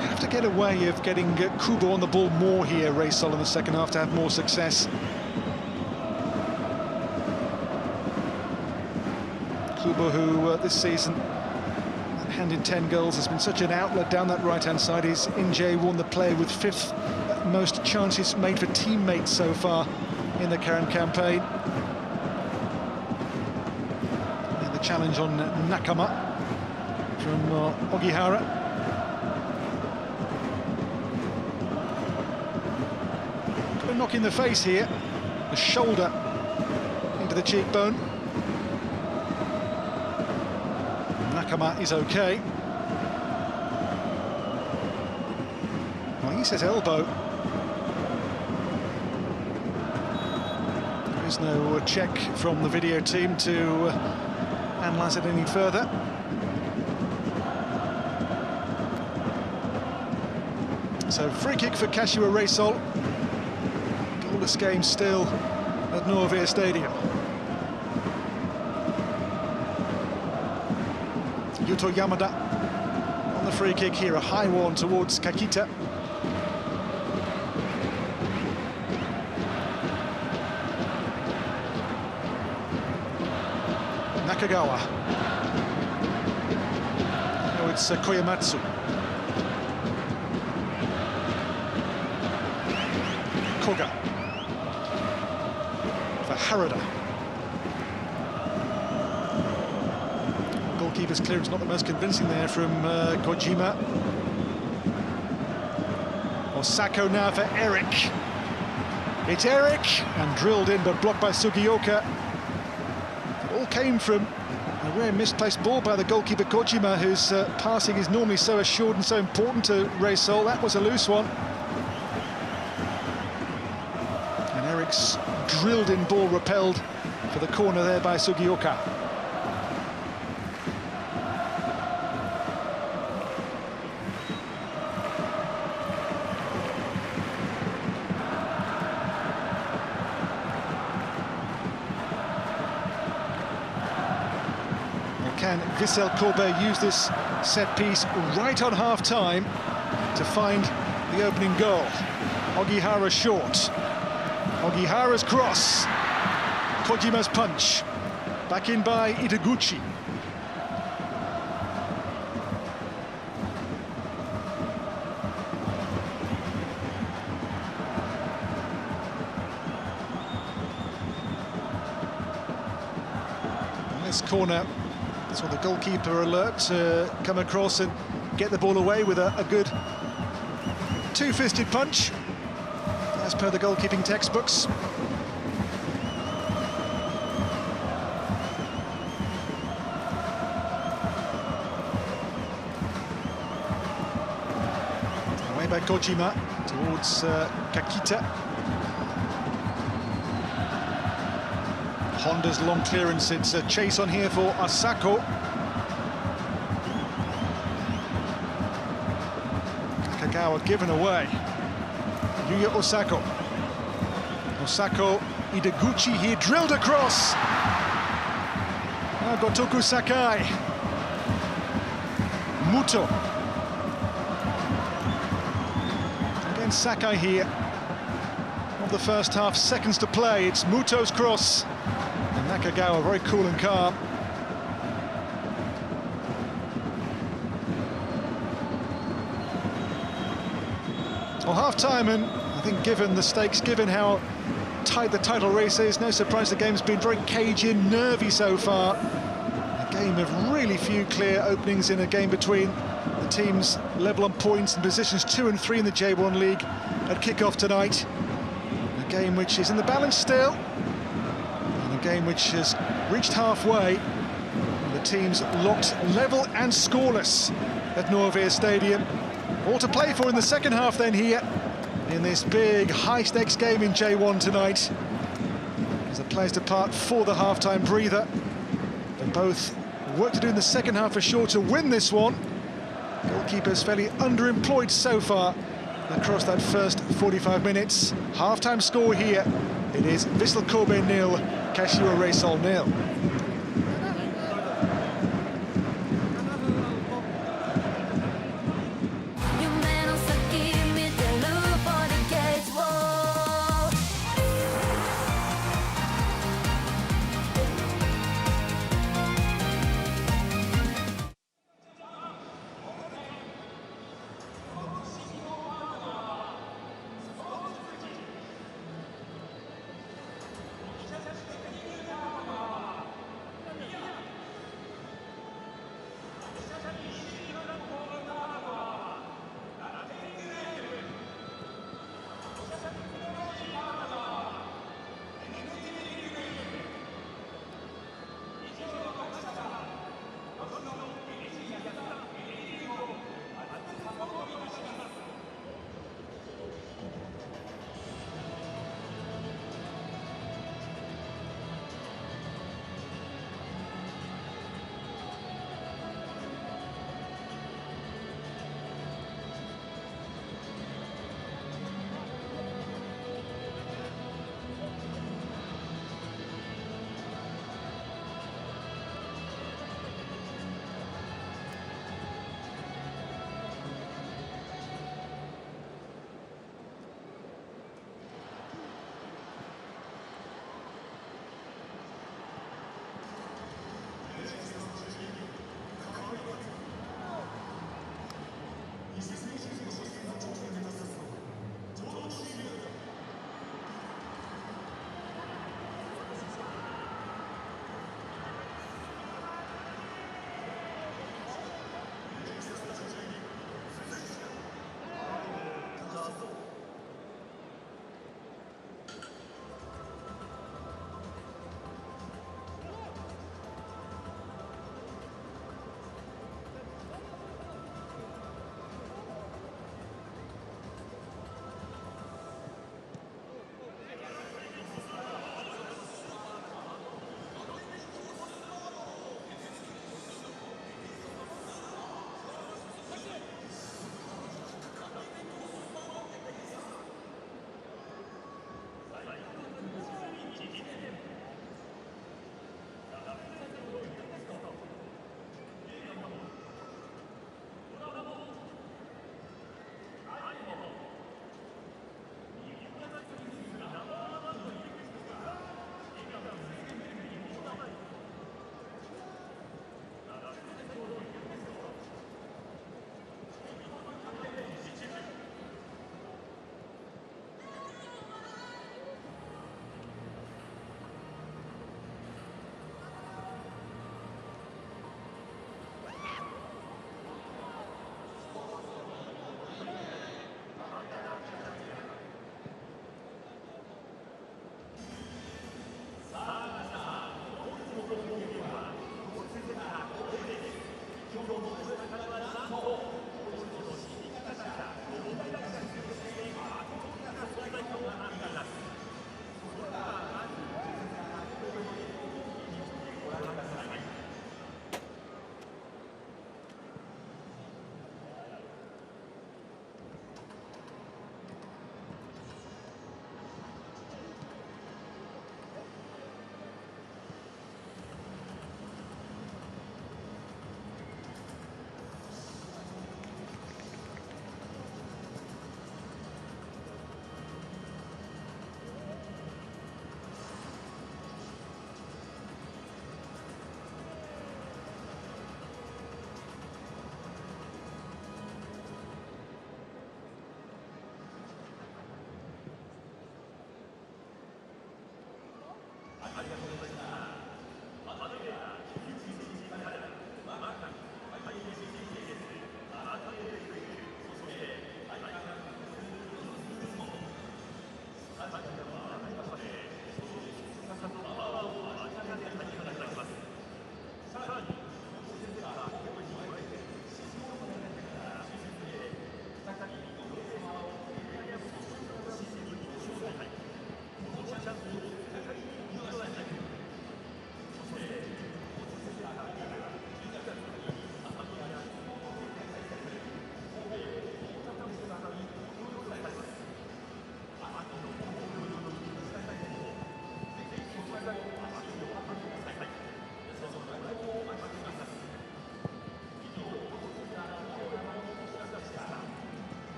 Have to get a way of getting Kubo on the ball more here, Reysol, in the second half to have more success. Kubo, who this season, hand in 10 goals, has been such an outlet down that right-hand side. He's in J1, the player with 5th most chances made for teammates so far in the current campaign. And the challenge on Nakama from Ogihara. Got a knock in the face here, the shoulder into the cheekbone. Nakama is okay. Well, he says elbow. There is no check from the video team to analyse it any further. So free kick for Kashiwa Reysol. Goalless game still at NOEVIR Stadium. Yuto Yamada on the free kick here, a high one towards Kakita. Nakagawa. Oh, it's Koyamatsu. Koga. for Harada. Goalkeeper's clearance not the most convincing there from Kojima. Osako now for Eric. It's Eric, and drilled in but blocked by Sugioka. It all came from a rare misplaced ball by the goalkeeper Kojima, whose passing is normally so assured and so important to Reysol. That was a loose one. And Eric's drilled in ball repelled for the corner there by Sugioka. Can Vissel Kobe use this set piece right on half-time to find the opening goal? Ogihara short. Ogihara's cross. Kojima's punch. Back in by Itaguchi. And this corner, saw the goalkeeper alert to come across and get the ball away with a good two-fisted punch, as per the goalkeeping textbooks. Away by Kojima towards Kakita. Honda's long clearance, it's a chase on here for Osako. Kagawa given away. Yuya Osako. Osako, Itaguchi here, drilled across. Now Gotoku Sakai. Muto. Again Sakai here. Of the first half, seconds to play, it's Muto's cross. Nakagawa very cool and calm. Well, half-time, and I think given the stakes, given how tight the title race is, no surprise the game's been very cagey and nervy so far. A game of really few clear openings in a game between the teams level on points and positions 2 and 3 in the J1 League at kickoff tonight. A game which is in the balance still. Game which has reached halfway. The teams locked level and scoreless at NOEVIR Stadium. All to play for in the second half then here in this big high-stakes game in J1 tonight. As the players depart for the half-time breather. They both work to do in the second half for sure to win this one. Goalkeepers fairly underemployed so far across that first 45 minutes. Half-time score here. It is Vissel Kobe 0, Kashiwa Reysol 0.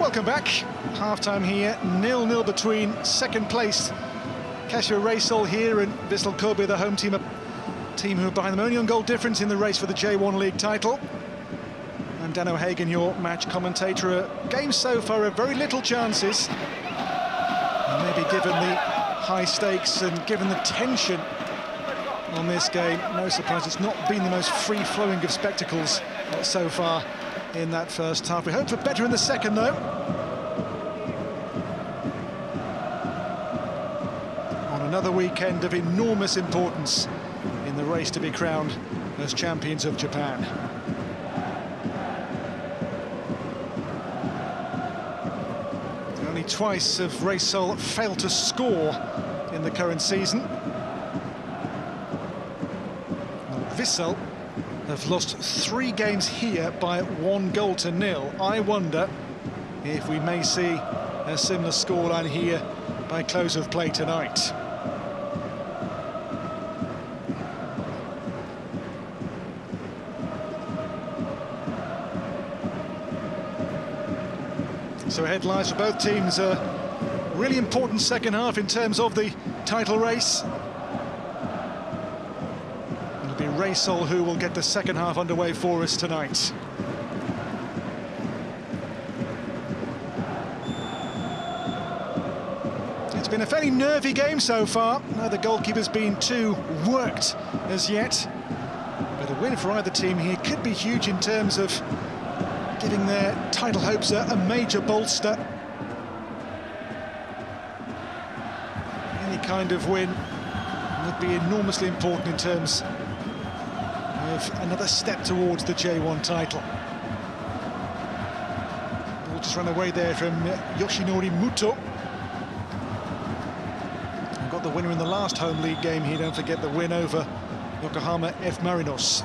Welcome back. Half-time here, 0-0 between second place Kashiwa Reysol here and Vissel Kobe, the home team, a team who are behind them only on goal difference in the race for the J1 League title. I'm Dan O'Hagan, your match commentator. A game so far of very little chances. And maybe given the high stakes and given the tension on this game, no surprise it's not been the most free-flowing of spectacles so far in that first half. We hope for better in the second, though. On another weekend of enormous importance in the race to be crowned as champions of Japan. Only twice have Reysol failed to score in the current season. Vissel have lost 3 games here by 1-0. I wonder if we may see a similar scoreline here by close of play tonight. So ahead lies for both teams a really important second half in terms of the title race. It'll be Reysol who will get the second half underway for us tonight. It's been a fairly nervy game so far. Neither goalkeeper's been too worked as yet. But a win for either team here could be huge in terms of giving their title hopes a major bolster. Any kind of win would be enormously important in terms of another step towards the J1 title. Ball just ran away there from Yoshinori Muto. And got the winner in the last home league game here, don't forget the win over Yokohama F. Marinos.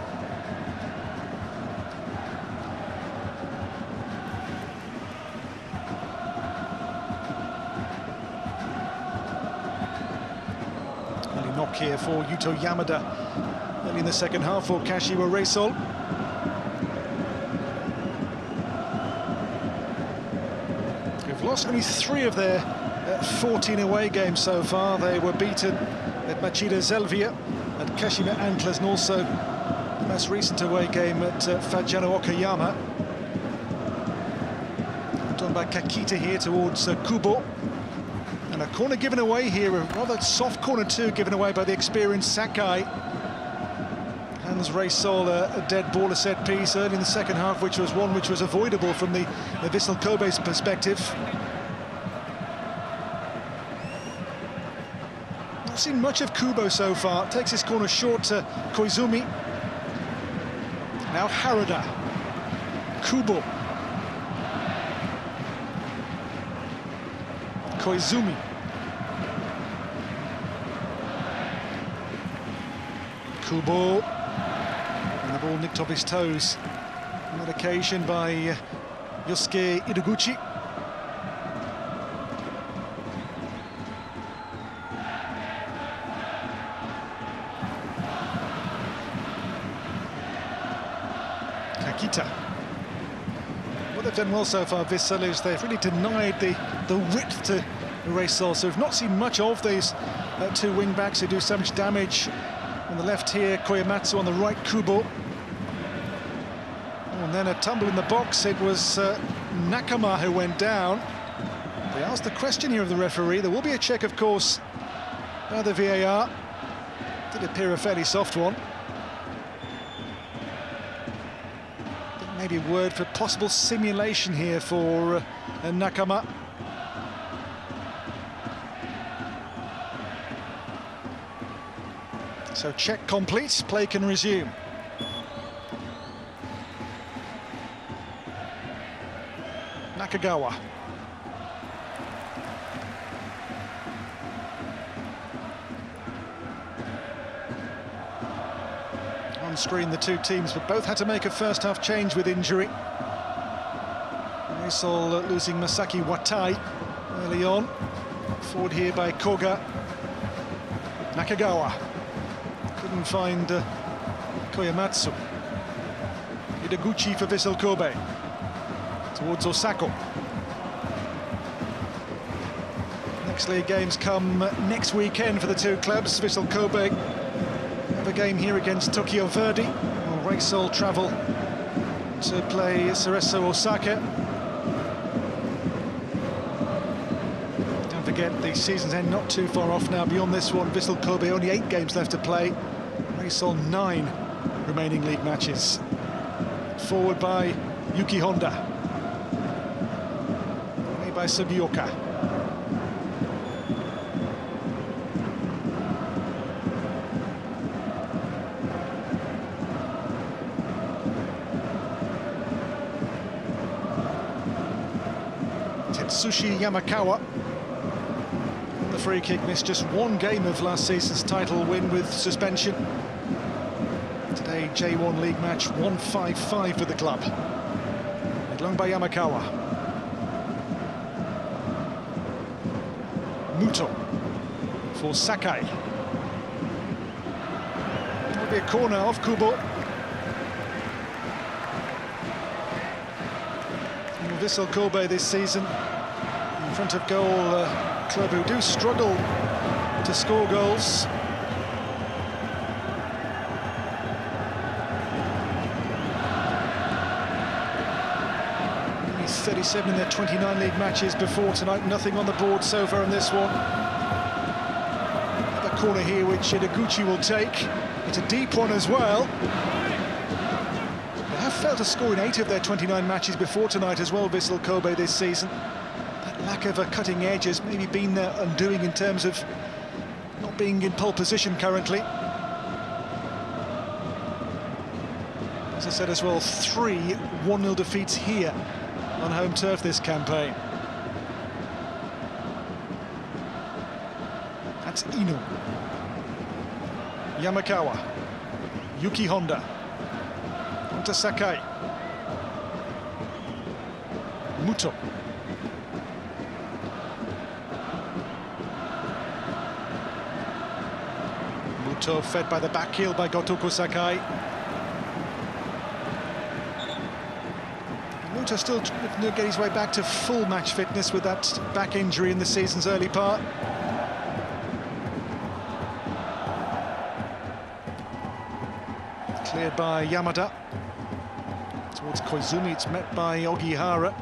Knock here for Yuto Yamada early in the second half for Kashiwa Reysol. They've lost only 3 of their 14 away games so far. They were beaten at Machida Zelvia, at Kashima Antlers, and also the most recent away game at Fajano Okayama. Done by Kakita here towards Kubo. And a corner given away here, a rather soft corner too, given away by the experienced Sakai. Hands Reysol a dead ball, a set piece early in the second half, which was one which was avoidable from the Vissel Kobe's perspective. Not seen much of Kubo so far. Takes his corner short to Koizumi. Now Harada. Kubo. Koizumi. Kubo. And the ball nicked off his toes on that occasion by Yosuke Ideguchi. Kakita. What they've done well so far, Vissel, is they've really denied the width to Reysol, so we've not seen much of these 2 wing-backs who do so much damage. On the left here, Koyamatsu, on the right, Kubo. And then a tumble in the box. It was Nakama who went down. They asked the question here of the referee. There will be a check, of course, by the VAR. Did appear a fairly soft one. Maybe a word for possible simulation here for Nakama. So check complete, play can resume. Nakagawa. On screen the 2 teams, but both had to make a first half change with injury. Reysol losing Masaki Watai early on. Forward here by Koga. Nakagawa. Couldn't find Koyamatsu. Ideguchi for Vissel Kobe. Towards Osako. Next league games come next weekend for the two clubs. Vissel Kobe have a game here against Tokyo Verdy. While Reysol travel to play Cerezo Osaka. Don't forget, the season's end not too far off now. Beyond this one, Vissel Kobe only 8 games left to play. Reysol 9 remaining league matches. Forward by Yuki Honda. Away by Sugioka. Tetsushi Yamakawa. The free kick missed just 1 game of last season's title win with suspension. Today, J1 League match 1-5-5 for the club. Long by Yamakawa. Muto for Sakai. It'll be a corner off Kubo. Vissel Kobe this season in front of goal, club who do struggle to score goals. Only 37 in their 29 league matches before tonight, nothing on the board so far in this one. Another corner here which Ideguchi will take. It's a deep one as well. They have failed to score in 8 of their 29 matches before tonight as well, Vissel Kobe this season. That lack of a cutting edge has maybe been their undoing in terms of not being in pole position currently. As I said as well, 3 1-0 defeats here on home turf this campaign. That's Inu. Yamakawa. Yuki Honda. To Sakai. Muto. Muto fed by the back heel by Gotoko Sakai. Muto still looking to get his way back to full match fitness with that back injury in the season's early part. Cleared by Yamada. Towards Koizumi, it's met by Ogihara.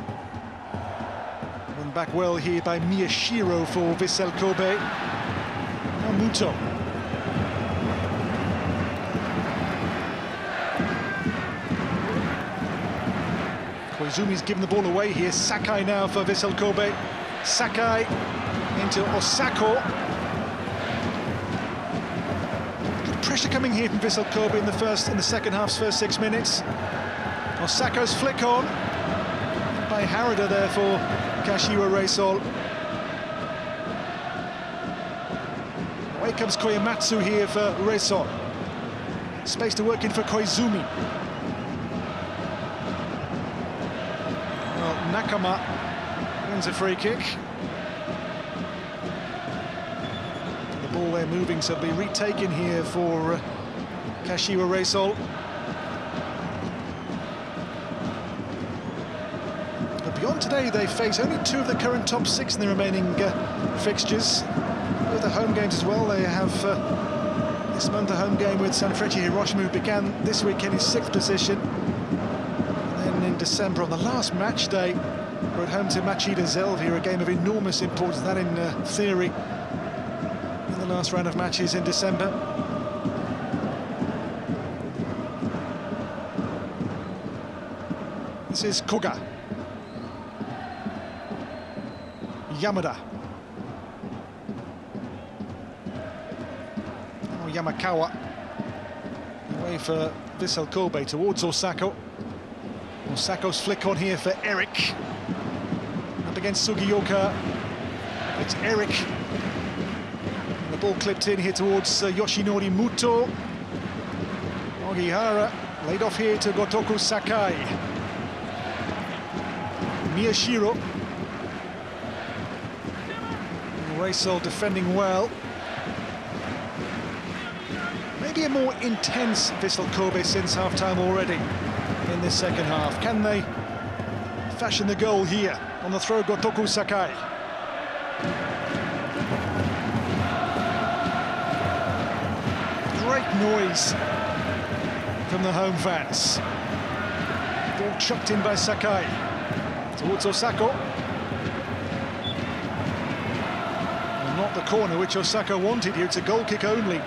Won back well here by Miyashiro for Vissel Kobe. Now Muto. Koizumi's given the ball away here. Sakai now for Vissel Kobe. Sakai into Osako. Good pressure coming here from Vissel Kobe in the second half's first 6 minutes. Osako's flick on by Harada there for Kashiwa Reysol. Away comes Koyamatsu here for Reysol. Space to work in for Koizumi. Well, Nakama wins a free kick. The ball there moving, so it'll be retaken here for Kashiwa Reysol. Beyond today, they face only 2 of the current top 6 in the remaining fixtures. With the home games as well, they have this month a home game with Sanfrecce Hiroshima, who began this weekend in 6th position. And then in December, on the last match day, we're at home to Machida Zelvia, a game of enormous importance, that in theory, in the last round of matches in December. This is Koga. Yamada. Oh, Yamakawa. Away for Vissel Kobe towards Osako. Osako's flick on here for Eric. Up against Sugioka. It's Eric. And the ball clipped in here towards Yoshinori Muto. Ogihara laid off here to Gotoko Sakai. Miyashiro. Reysol defending well. Maybe a more intense Vissel Kobe since half-time already in this second half. Can they fashion the goal here on the throw? Gotoko Sakai. noise from the home fans. Ball chucked in by Sakai towards Osako. Well, not the corner which Osako wanted here. It's a goal kick only,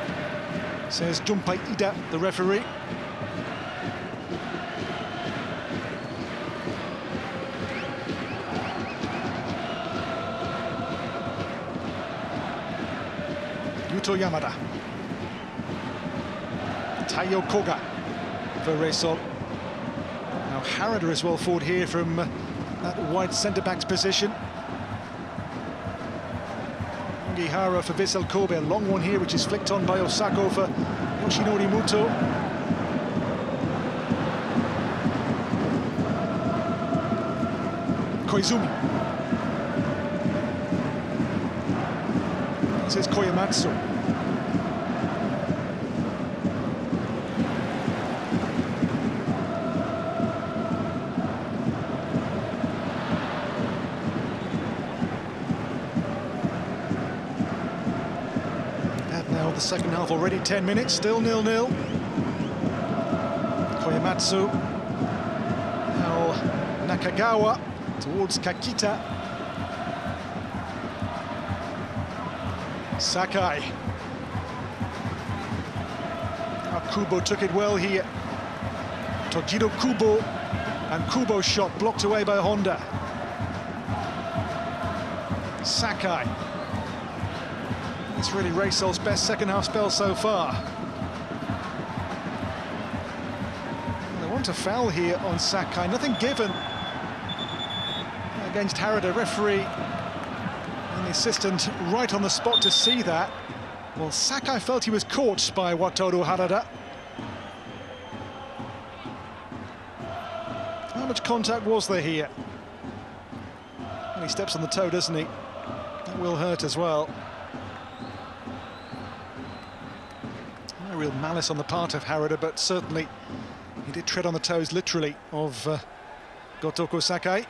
says Junpei Ida, the referee. Yuto Yamada. Taiyo Koga for Reysol. Now Harada as well forward here from that wide centre-back's position. Ongihara for Vissel Kobe, a long one here which is flicked on by Osako for Yoshinori Muto. Koizumi. This is Koyamatsu. Now the second half already 10 minutes, still 0-0. Koyamatsu. Now Nakagawa towards Kakita. Sakai. Kubo took it well here. Tojiro Kubo, and Kubo's shot blocked away by Honda. Sakai. It's really Reysol's best second half spell so far. They want a foul here on Sakai, nothing given against Harada. Referee and the assistant right on the spot to see that. Well, Sakai felt he was caught by Wataru Harada. How much contact was there here? And he steps on the toe, doesn't he? That will hurt as well. No real malice on the part of Harada, but certainly he did tread on the toes, literally, of Gotoko Sakai.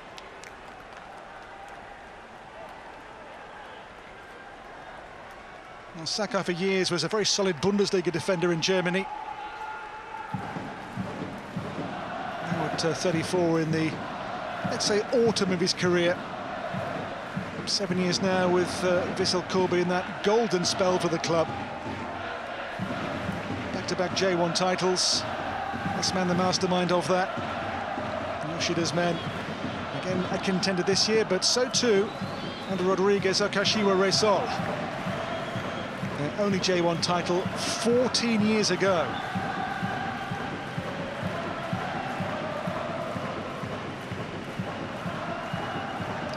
Well, Sakai for years was a very solid Bundesliga defender in Germany. Now at 34 in the, let's say, autumn of his career. 7 years now with Vissel Kobe in that golden spell for the club. Back-to-back J1 titles. This man the mastermind of that. Yoshida's men again had contended this year, but so too under Rodriguez or Kashiwa Reysol. Their only J1 title 14 years ago.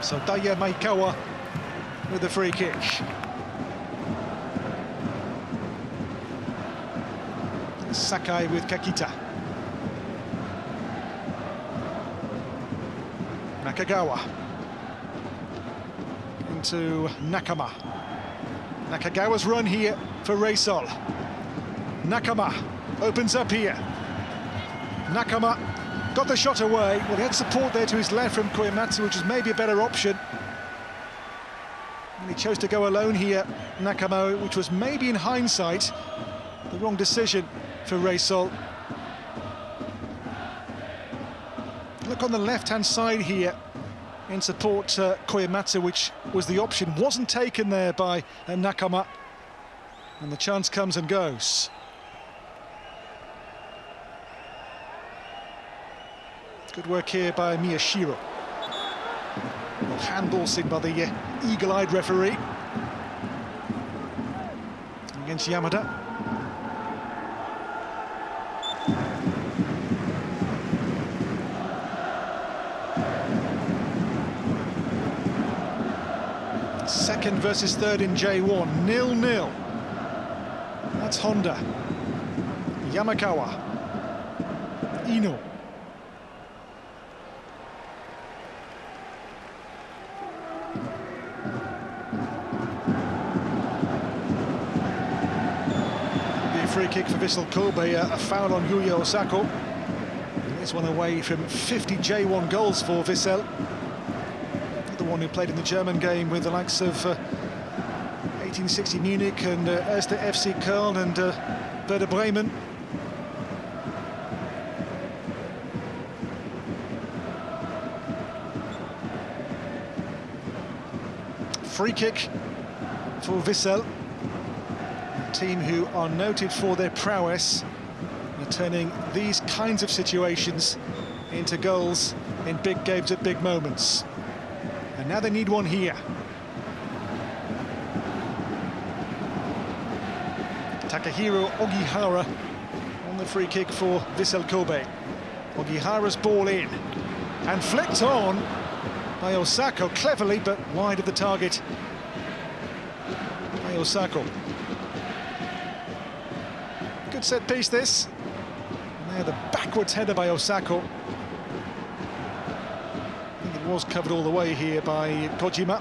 So Daya Maikawa with the free kick. Sakai with Kakita. Nakagawa into Nakama. Nakagawa's run here for Reysol. Nakama opens up here. Nakama got the shot away. Well, he had support there to his left from Koyamatsu, which is maybe a better option. And he chose to go alone here, Nakama, which was maybe in hindsight the wrong decision for Reysol. Look on the left-hand side here in support Koyamatsu, which was the option, wasn't taken there by Nakama, and the chance comes and goes. Good work here by Miyashiro. Well, handball seen by the eagle-eyed referee against Yamada. Second versus third in J1, 0-0. That's Honda. Yamakawa. Ino. The free kick for Vissel Kobe, a foul on Yuya Osako. This one away from 50 J1 goals for Vissel. The one who played in the German game with the likes of 1860 Munich and Erste FC Köln and Werder Bremen. Free kick for Vissel, a team who are noted for their prowess in turning these kinds of situations into goals in big games at big moments. And now they need one here. Takahiro Ogihara on the free kick for Vissel Kobe. Ogihara's ball in and flicked on by Osako, cleverly but wide of the target by Osako. Good set piece this. And there the backwards header by Osako. I think it was covered all the way here by Kojima.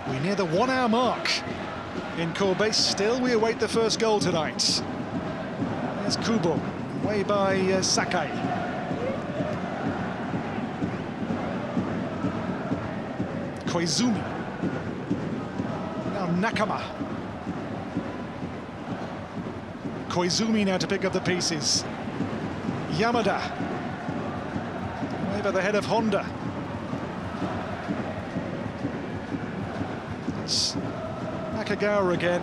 We're near the 1 hour mark in Kobe. Still we await the first goal tonight. There's Kubo, away by Sakai. Koizumi. Now Nakama. Koizumi now to pick up the pieces. Yamada. Away by the head of Honda. It's Nakagawa again.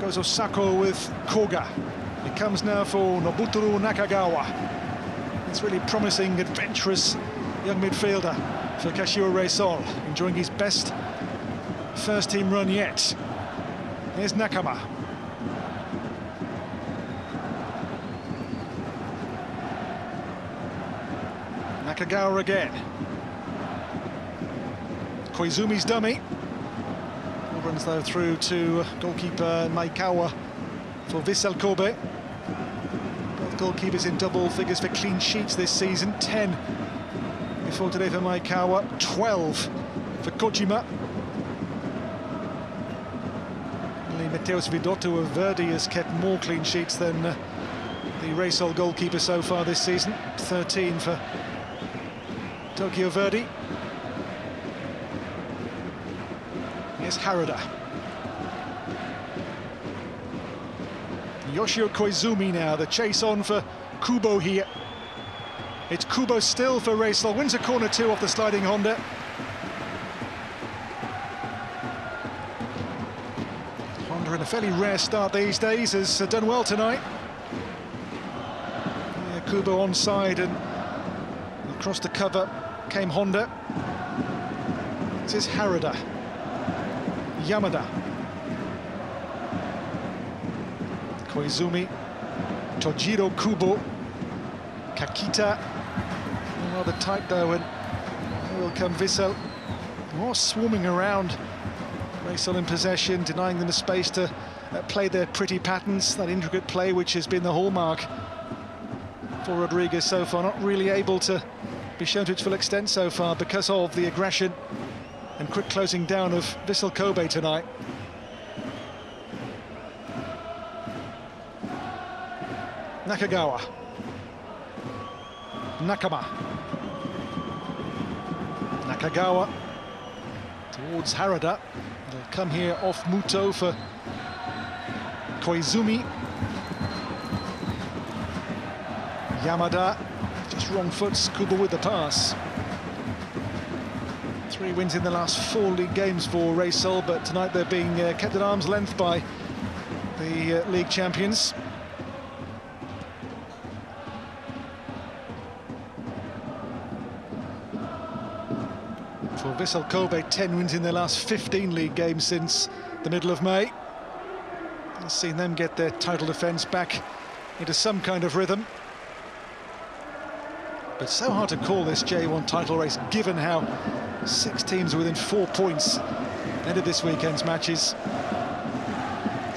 Goes Osako with Koga. It comes now for Nobutaro Nakagawa. It's really promising, adventurous young midfielder for Kashiwa Reysol, enjoying his best first-team run yet. Here's Nakama. Nakagawa again. Koizumi's dummy. Runs though through to goalkeeper Maikawa for Vissel Kobe. Both goalkeepers in double figures for clean sheets this season. 10 before today for Maikawa, 12 for Kojima. Only Mateus Vidotto of Verdi has kept more clean sheets than the Reysol goalkeeper so far this season. 13 for Tokyo Verdy. Here's Harada. Yoshio Koizumi now, the chase on for Kubo here. It's Kubo still for Reysol, wins a corner 2 off the sliding Honda. Honda in a fairly rare start these days has done well tonight. Yeah, Kubo onside and across the cover came Honda. This is Harada. Yamada. Koizumi. Tojiro Kubo. Kakita. Rather tight though, and here will come Vissel. More swarming around. Reysol in possession, denying them the space to play their pretty patterns. That intricate play which has been the hallmark for Rodriguez so far. Not really able to be shown to its full extent so far because of the aggression and quick closing down of Vissel Kobe tonight. Nakagawa. Nakama. Nakagawa towards Harada. They'll come here off Muto for Koizumi. Yamada, just wrong foot, Kubo with the pass. 3 wins in the last 4 league games for Reysol, but tonight they're being kept at arm's length by the league champions. For Vissel Kobe, 10 wins in their last 15 league games since the middle of May. I've seen them get their title defence back into some kind of rhythm. But so hard to call this J1 title race, given how 6 teams are within 4 points ahead of this weekend's matches.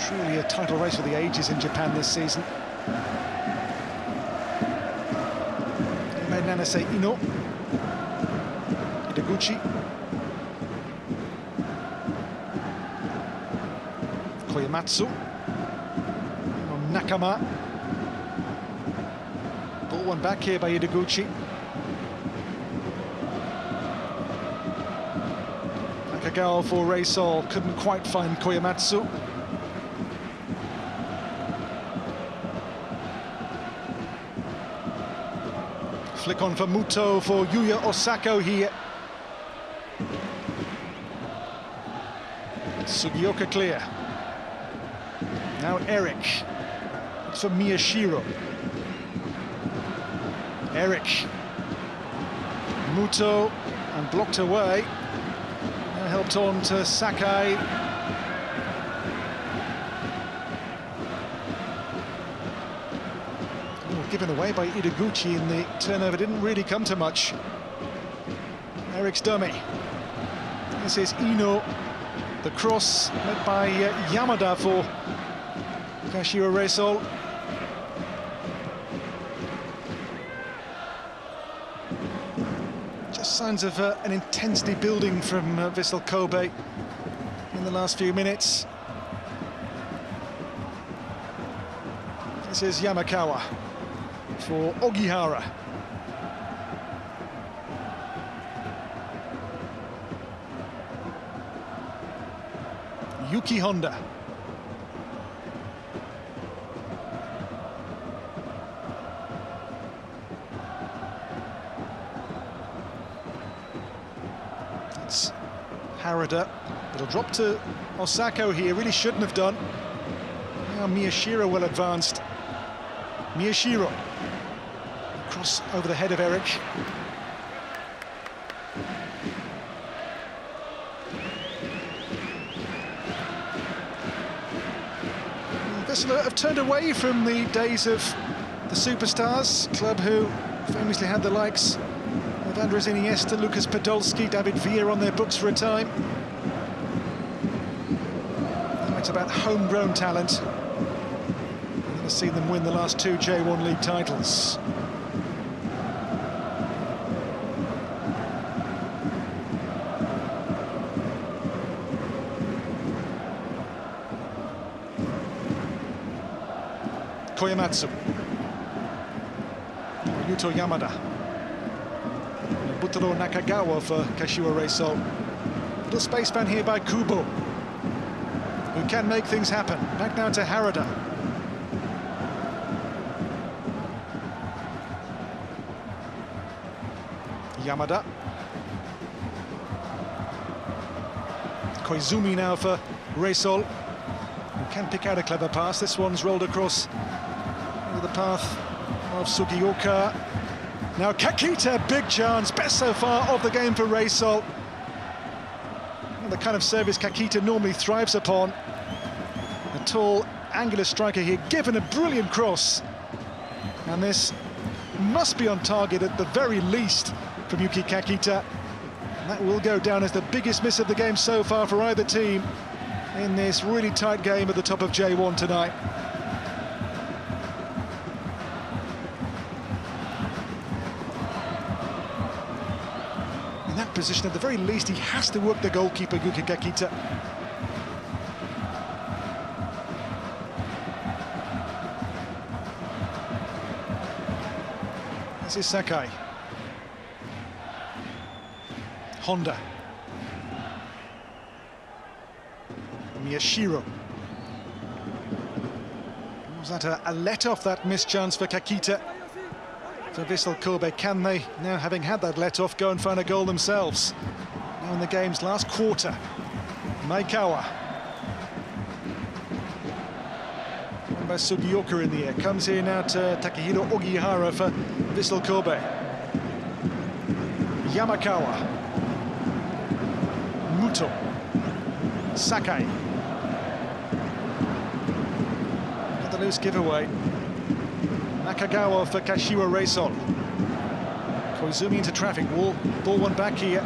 Truly a title race for the ages in Japan this season. Nanase Ino. Hidiguchi. Koyamatsu. Nakama. Ball one back here by Ideguchi. Nakagawa for Reysol, couldn't quite find Koyamatsu. Flick on for Muto for Yuya Osako here. Sugioka clear. Now Eric. It's for Miyashiro. Eric. Muto, and blocked away. Now helped on to Sakai. Oh, given away by Ideguchi in the turnover, didn't really come to much. Eric's dummy. This is Ino. The cross led by Yamada for Kashiwa Reysol. Just signs of an intensity building from Vissel Kobe in the last few minutes. This is Yamakawa for Ogihara. Yuki Honda. It's Harada. It'll drop to Osako here, really shouldn't have done. Now Miyashiro well advanced. Miyashiro. Cross over the head of Eric. Vissel have turned away from the days of the superstars, club who famously had the likes of Andres Iniesta, Lucas Podolski, David Villa on their books for a time. Now it's about homegrown talent. And I've seen them win the last 2 J1 League titles. Koyamatsu. Yuto Yamada. Butaro Nakagawa for Kashiwa Reysol. Little spaceman here by Kubo, who can make things happen. Back now to Harada. Yamada. Koizumi now for Reysol, who can pick out a clever pass. This one's rolled across the path of Sugioka. Now Kakita, big chance, best so far of the game for Reysol. The kind of service Kakita normally thrives upon. A tall, angular striker here, given a brilliant cross. And this must be on target at the very least from Yuki Kakita. And that will go down as the biggest miss of the game so far for either team in this really tight game at the top of J1 tonight. In that position, at the very least, he has to work the goalkeeper, Yuki Kakita. This is Sakai. Honda. Miyashiro. Was that a let-off, that missed chance for Kakita? For Vissel Kobe, can they, now having had that let-off, go and find a goal themselves? Now in the game's last quarter. Maekawa. And by Sugioka in the air. Comes here now to Takehiro Ogihara for Vissel Kobe. Yamakawa. Muto. Sakai. Got the loose giveaway. Nakagawa for Kashiwa Reysol. Koizumi into traffic. Ball one back here.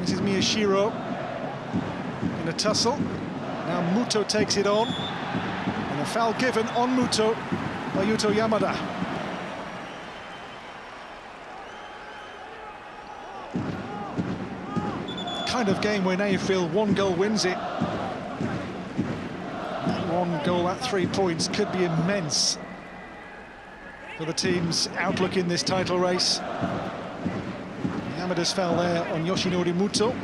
This is Miyashiro in a tussle. Now Muto takes it on. And a foul given on Muto by Yuto Yamada. Kind of game where now you feel one goal wins it. That one goal at 3 points could be immense. for the team's outlook in this title race. Yamada's fell there on Yoshinori Muto.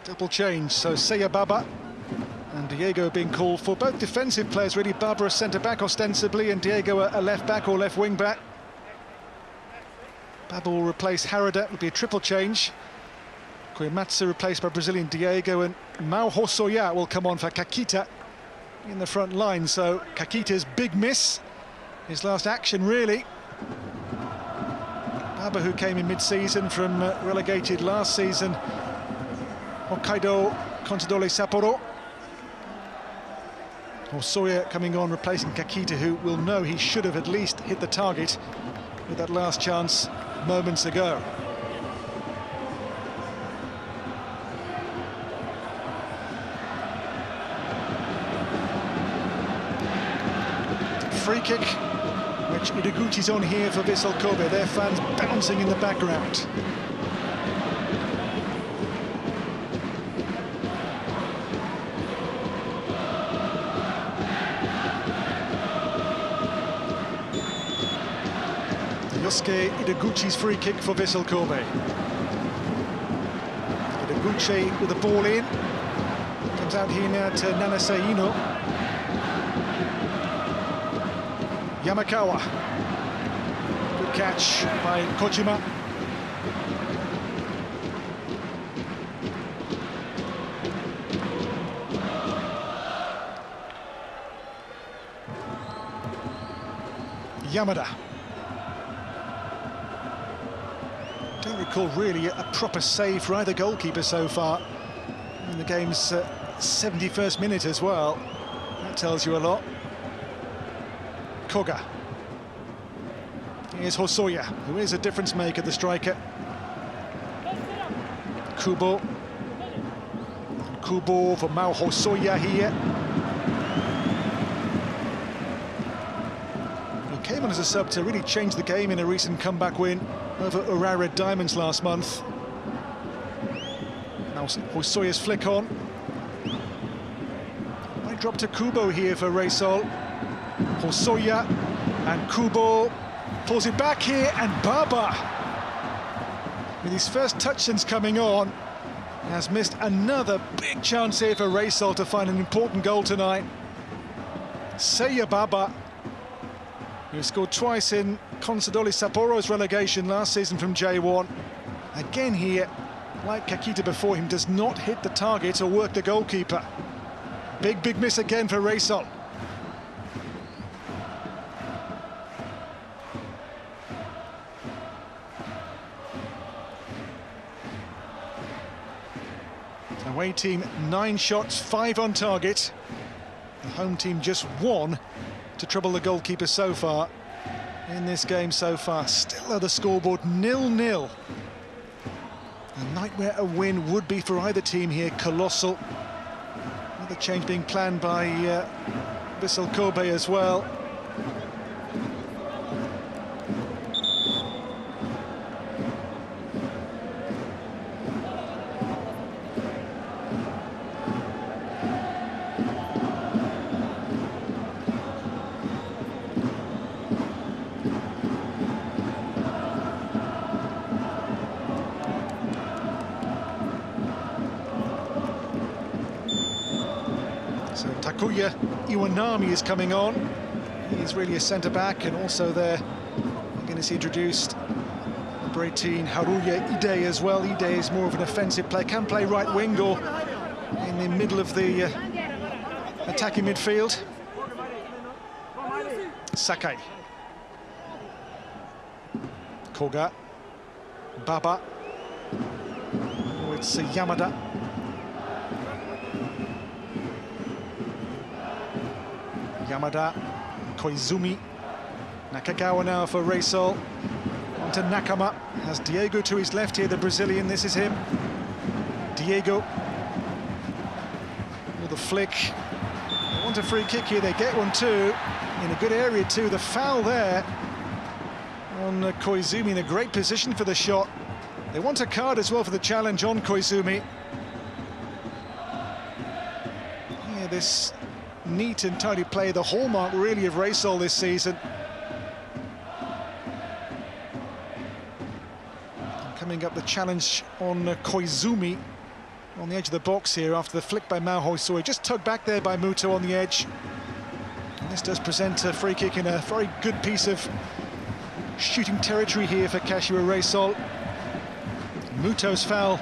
Double change, so Seiya Baba and Diego being called for. Both defensive players really. Baba a centre-back ostensibly, and Diego a left-back or left wing-back. Baba will replace Harada, it'll be a triple change. Korematsu replaced by Brazilian Diego, and Mao Hosoya will come on for Kakita in the front line. So Kakita's big miss, his last action really. Baba, who came in mid-season from relegated last season, Hokkaido Consadole Sapporo. Hosoya coming on, replacing Kakita, who will know he should have at least hit the target with that last chance moments ago. Free kick, which Ideguchi's on here for Vissel Kobe. Their fans bouncing in the background. Yosuke Ideguchi's free kick for Vissel Kobe. Ideguchi with the ball in. Comes out here now to Nanase Ino. Yamakawa. Good catch by Kojima. Yamada. Don't recall really a proper save for either goalkeeper so far in the game's 71st minute as well. That tells you a lot. Koga. Here's Hosoya, who is a difference maker, the striker. Kubo. Kubo for Mao Hosoya here. He came on as a sub to really change the game in a recent comeback win over Urawa Diamonds last month. Now Hosoya's flick on. Might drop to Kubo here for Reysol. Hosoya and Kubo pulls it back here, and Baba, with his first touch since coming on, has missed another big chance here for Reysol to find an important goal tonight. Seiya Baba, who scored twice in Consadole Sapporo's relegation last season from J1. Again here, like Kakita before him, does not hit the target or work the goalkeeper. Big miss again for Reysol. Away team 9 shots, 5 on target. The home team just 1 to trouble the goalkeeper so far in this game so far. Still at the scoreboard 0-0. A nightmare a win would be for either team here. Colossal. Another change being planned by Vissel Kobe as well. So Takuya Iwanami is coming on. He's really a centre-back, and also there we're going to see introduced number 18 Haruya Ide as well. Ide is more of an offensive player, can play right wing or in the middle of the attacking midfield. Sakai. Koga. Baba. Oh, it's Yamada. Yamada, Koizumi, Nakagawa now for Reysol. On to Nakama, has Diego to his left here, the Brazilian, this is him. Diego, with the flick. They want a free kick here, they get one too, in a good area too. The foul there on Koizumi, in a great position for the shot. They want a card as well for the challenge on Koizumi. this neat and tidy play, the hallmark really of Reysol this season. And coming up, the challenge on Koizumi on the edge of the box here after the flick by Mao Hoi-soi, just tugged back there by Muto on the edge. And this does present a free kick in a very good piece of shooting territory here for Kashiwa Reysol. Muto's foul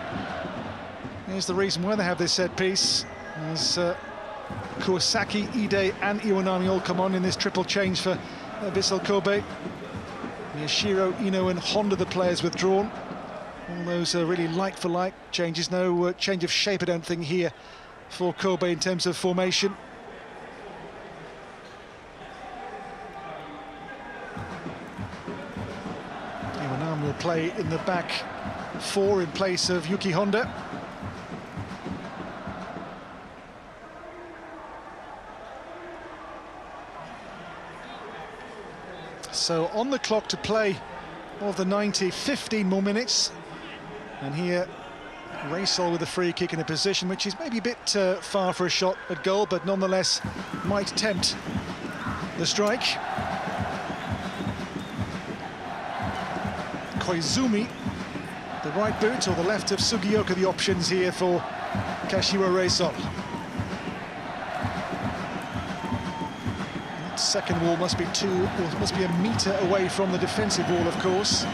is the reason why they have this set piece, as Kuosaki, Ide and Iwanami all come on in this triple change for Vissel Kobe. Miyashiro, Ino and Honda, the players withdrawn. All those are really like-for-like changes. No change of shape, I don't think, here for Kobe in terms of formation. Iwanami will play in the back four in place of Yuki Honda. So on the clock to play of the 90, 15 more minutes. And here, Reysol with a free kick in a position which is maybe a bit far for a shot at goal, but nonetheless might tempt the strike. Koizumi, the right boot, or the left of Sugioka, the options here for Kashiwa Reysol. Second wall must be a metre away from the defensive wall, of course.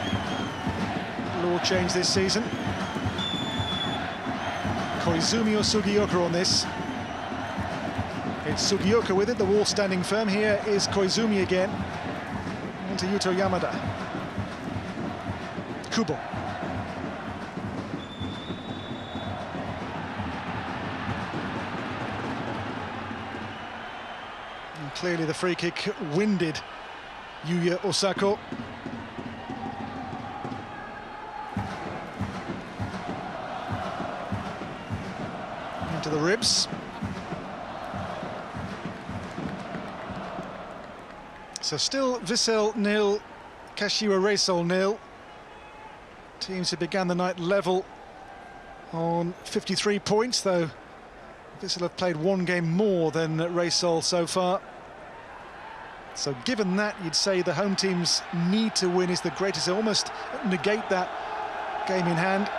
Law change this season. Koizumi or Sugioka on this. It's Sugioka with it, the wall standing firm. Here is Koizumi again. Into Yuto Yamada. Kubo. Clearly the free kick winded Yuya Osako. Into the ribs. So still Vissel 0, Kashiwa Reysol 0. Teams who began the night level on 53 points, though Vissel have played one game more than Reysol so far. So given that, you'd say the home team's need to win is the greatest. They almost negate that game in hand.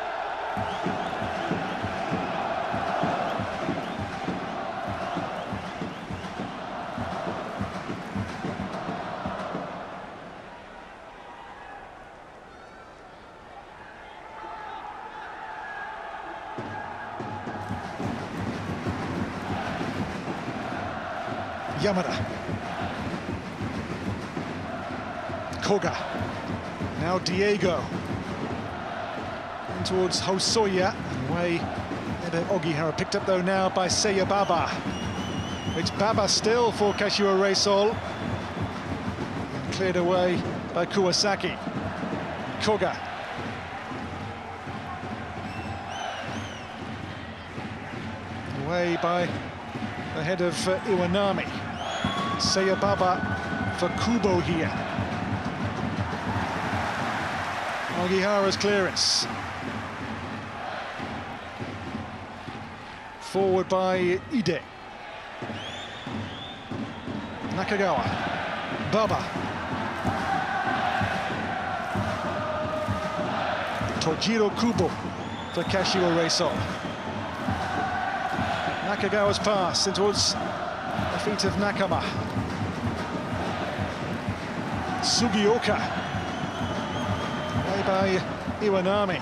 Yamada. Koga, now Diego, in towards Hosoya, away, Ogihara, picked up though now by Seiya Baba. It's Baba still for Kashiwa Reysol, cleared away by Kuosaki. Koga. Away by the head of Iwanami. Seiya Baba for Kubo here. Ogihara's clearance. Forward by Ide. Nakagawa. Baba. Tojiro Kubo for Kashiwa Reysol. Nakagawa's pass in towards the feet of Nakama. Sugioka. By Iwanami.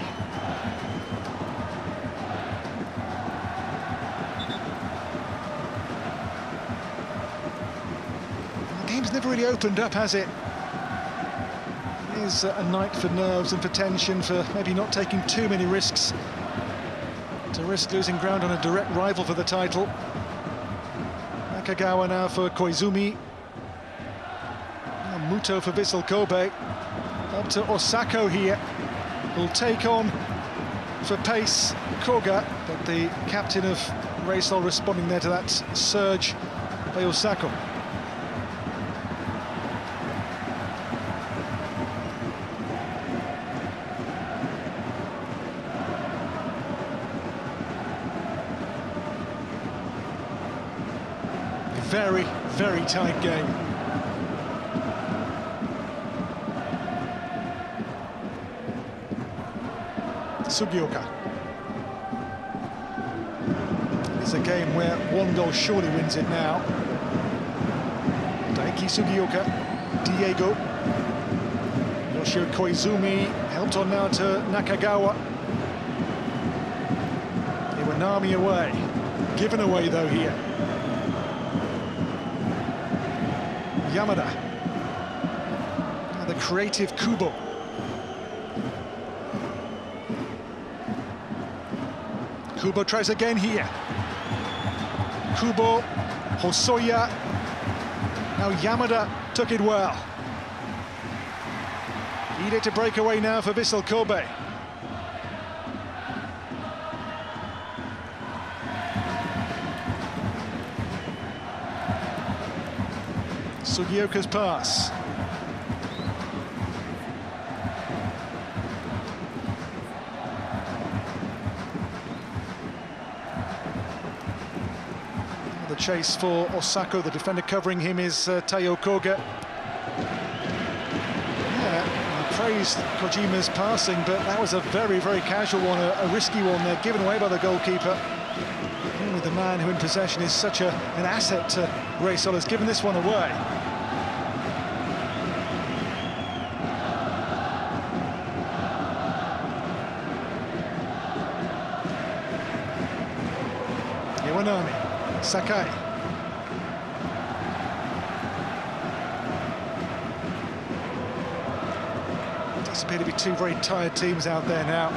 The game's never really opened up, has it? It is a night for nerves and for tension, for maybe not taking too many risks, to risk losing ground on a direct rival for the title. Nakagawa now for Koizumi. Muto for Vissel Kobe. Up to Osako here, will take on for pace Koga, but the captain of Reysol responding there to that surge by Osako. very, very tight game. Sugioka. It's a game where one goal surely wins it now. Daiki Sugioka, Diego. Yoshio Koizumi helped on now to Nakagawa. Iwanami away. Given away though here. Yamada. Now the creative Kubo. Kubo tries again here. Kubo, Hosoya. Now Yamada took it well. Ide to break away now for Vissel Kobe. Sugioka's pass. The chase for Osako, the defender covering him is Taiyo Koga. Yeah, I praised Kojima's passing, but that was a very, very casual one, a risky one there, given away by the goalkeeper. Only the man who in possession is such an asset to Reysol has given this one away. Iwanami. Sakai. Does appear to be two very tired teams out there now.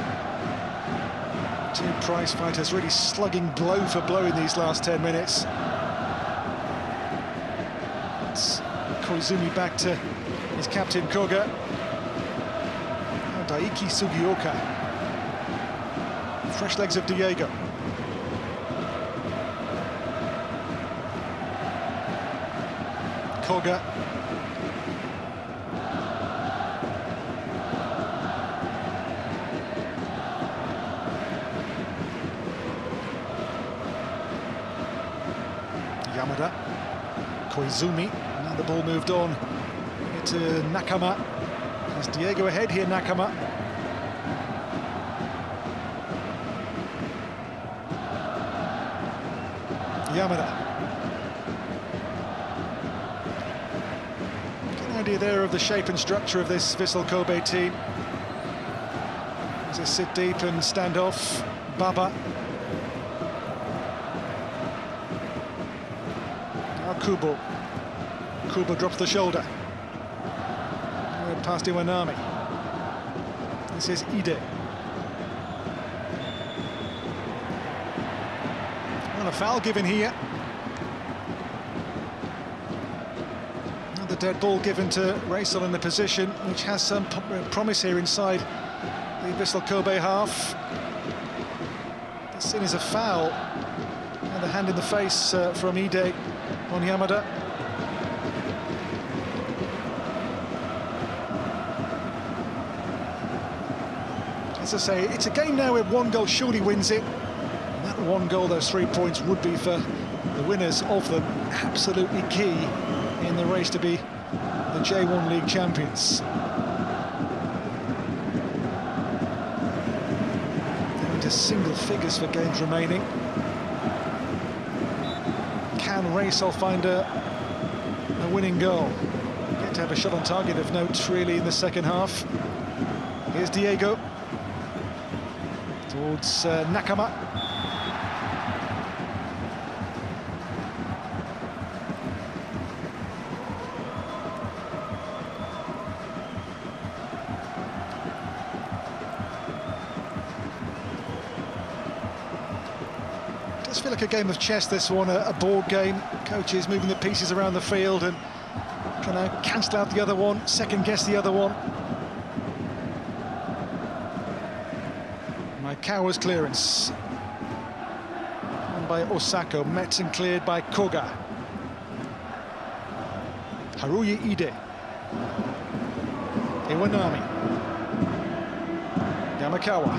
Two prize fighters really slugging blow for blow in these last 10 minutes. It's Koizumi back to his captain Koga. Now Daiki Sugioka. Fresh legs of Diego. Koga. Yamada. Koizumi. Now the ball moved on to Nakama. There's Diego ahead here, Nakama. Yamada. Idea there of the shape and structure of this Vissel Kobe team. As they sit deep and stand off. Baba. Now Kubo. Kubo drops the shoulder. Past Iwanami. This is Ide. Well, a foul given here. The dead ball given to Reysol in the position, which has some promise here inside the Vissel Kobe half. This seen as a foul, and a hand in the face from Ide on Yamada. As I say, it's a game now where one goal surely wins it. And that one goal, those 3 points, would be for the winners of them absolutely key in the race to be the J1 League champions. They're into single figures for games remaining. Can Reysol find a winning goal? Get to have a shot on target of note really in the second half. Here's Diego towards Nakama. Does feel like a game of chess, this one, a board game. Coaches moving the pieces around the field and trying to cancel out the other one, second guess the other one. Maikawa's clearance. Won by Osako, met and cleared by Koga. Haruya Ide. Iwanami. Yamakawa.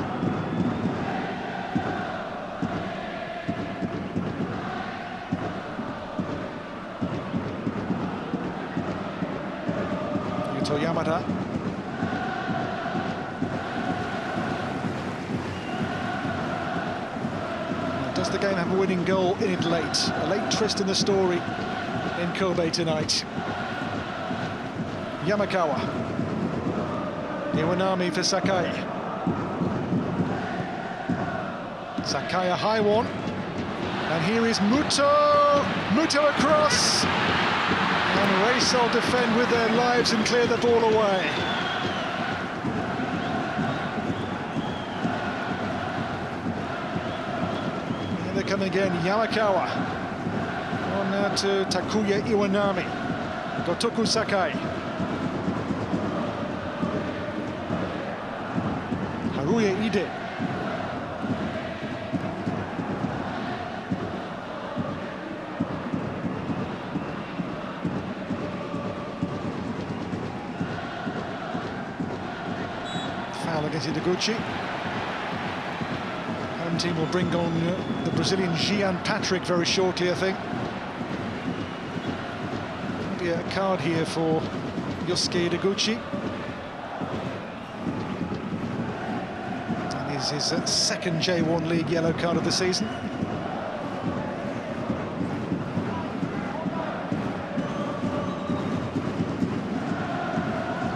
Does the game have a winning goal in it late? A late twist in the story in Kobe tonight. Yamakawa. Iwanami for Sakai. Sakai a high one. And here is Muto. Muto across. And Reysol defend with their lives and clear the ball away. Here they come again, Yamakawa. On now to Takuya Iwanami. Gotoku Sakai. Haruya Ide. Foul against Ideguchi. Home team will bring on the Brazilian Jean Patrick very shortly, I think. Be a card here for Yosuke Ideguchi. And is his second J1 League yellow card of the season.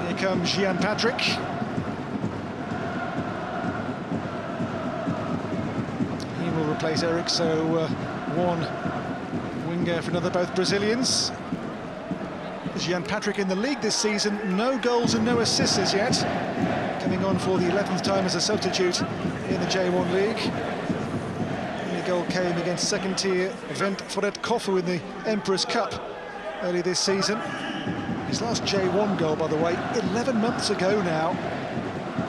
Here comes Jean Patrick. Replace Eric, so one winger for another, both Brazilians. Jean Patrick in the league this season, no goals and no assists as yet. Coming on for the 11th time as a substitute in the J1 League. The goal came against second-tier Vent Foret Kofu in the Emperor's Cup early this season. His last J1 goal, by the way, 11 months ago now,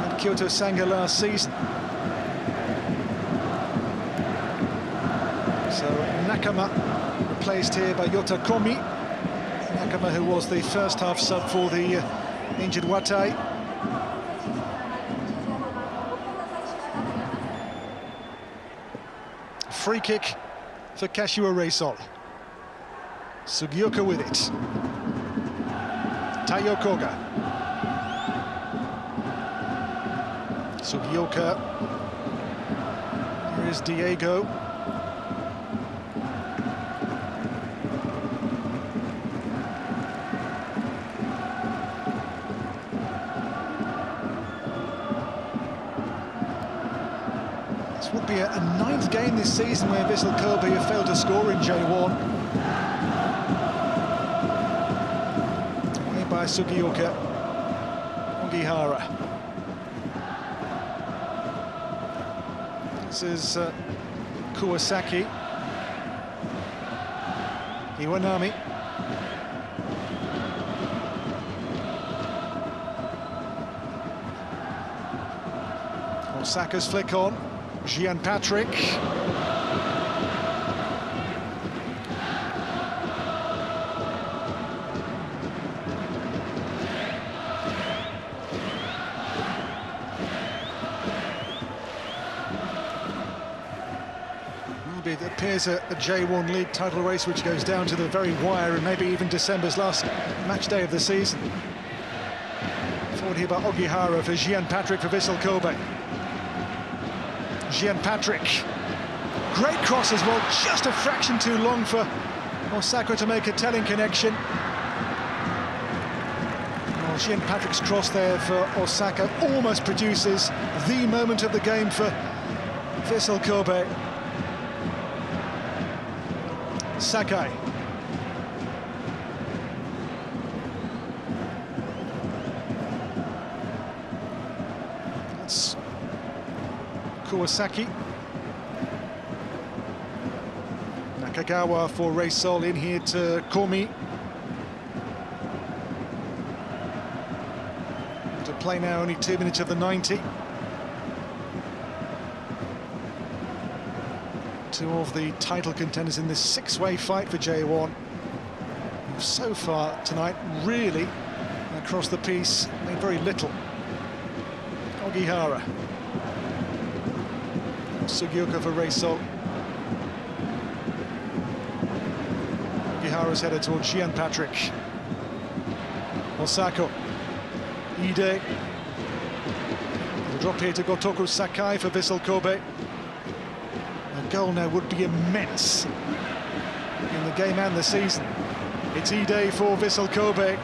at Kyoto Sanga last season. So Nakama replaced here by Yota Komi. Nakama, who was the first half sub for the injured Watai. Free kick for Kashiwa Reysol. Sugioka with it. Taiyo Koga. Sugioka. Here is Diego. Would be a 9th game this season where Vissel Kobe have failed to score in J1. Away by Sugioka. Ogihara. This is Kuwasaki. Iwanami. Osaka's flick on. Jean Patrick. It appears a J1 League title race which goes down to the very wire, and maybe even December's last match day of the season. Forward here by Ogihara for Jean Patrick for Vissel Kobe. Jean Patrick, great cross as well, just a fraction too long for Osaka to make a telling connection. Well, Jean Patrick's cross there for Osaka almost produces the moment of the game for Vissel Kobe. Sakai. That's Kuwasaki. Nakagawa for Reysol, in here to Komi. To play now, only 2 minutes of the 90. Two of the title contenders in this six-way fight for J1. So far tonight, really, across the piece, made very little. Ogihara. Sugioka for Reysol. Ogihara's headed towards Jean Patrick. Osako. Ide. The drop here to Gotoku Sakai for Vissel Kobe. goal now would be immense in the game and the season. It's E-Day for Vissel Kobe.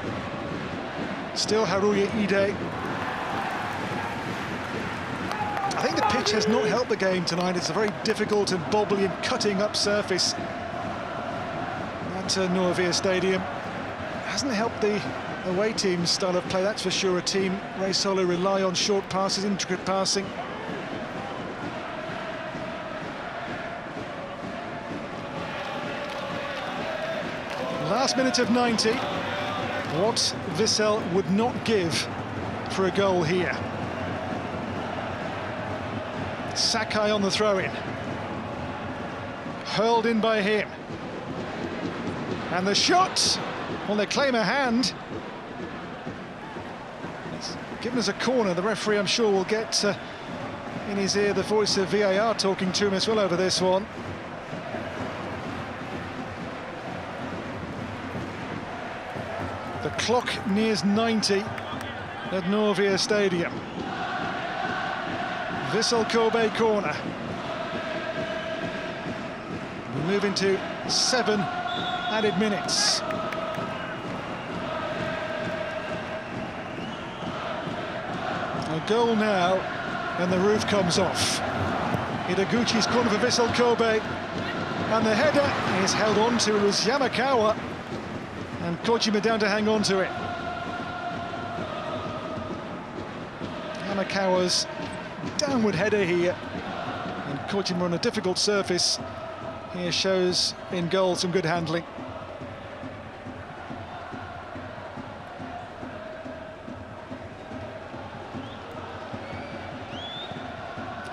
Still Haruya E-Day. I think the pitch has not helped the game tonight. It's a very difficult and bobbly and cutting up surface at NOEVIR Stadium. Hasn't helped the away team's style of play, that's for sure. A team, Reysol, rely on short passes, intricate passing. Last minute of 90. What Vissel would not give for a goal here. Sakai on the throw-in. Hurled in by him. And the shot! Well, they claim a hand. It's given us a corner. The referee, I'm sure, will get in his ear the voice of VAR talking to him as well over this one. The clock nears 90 at NOEVIR Stadium. Vissel Kobe corner. We move into 7 added minutes. A goal now, and the roof comes off. Hideguchi's corner for Vissel Kobe, and the header is held on to. It was Yamakawa, and Kojima down to hang on to it. Yamakawa's downward header here, and Kojima on a difficult surface here shows in goal some good handling.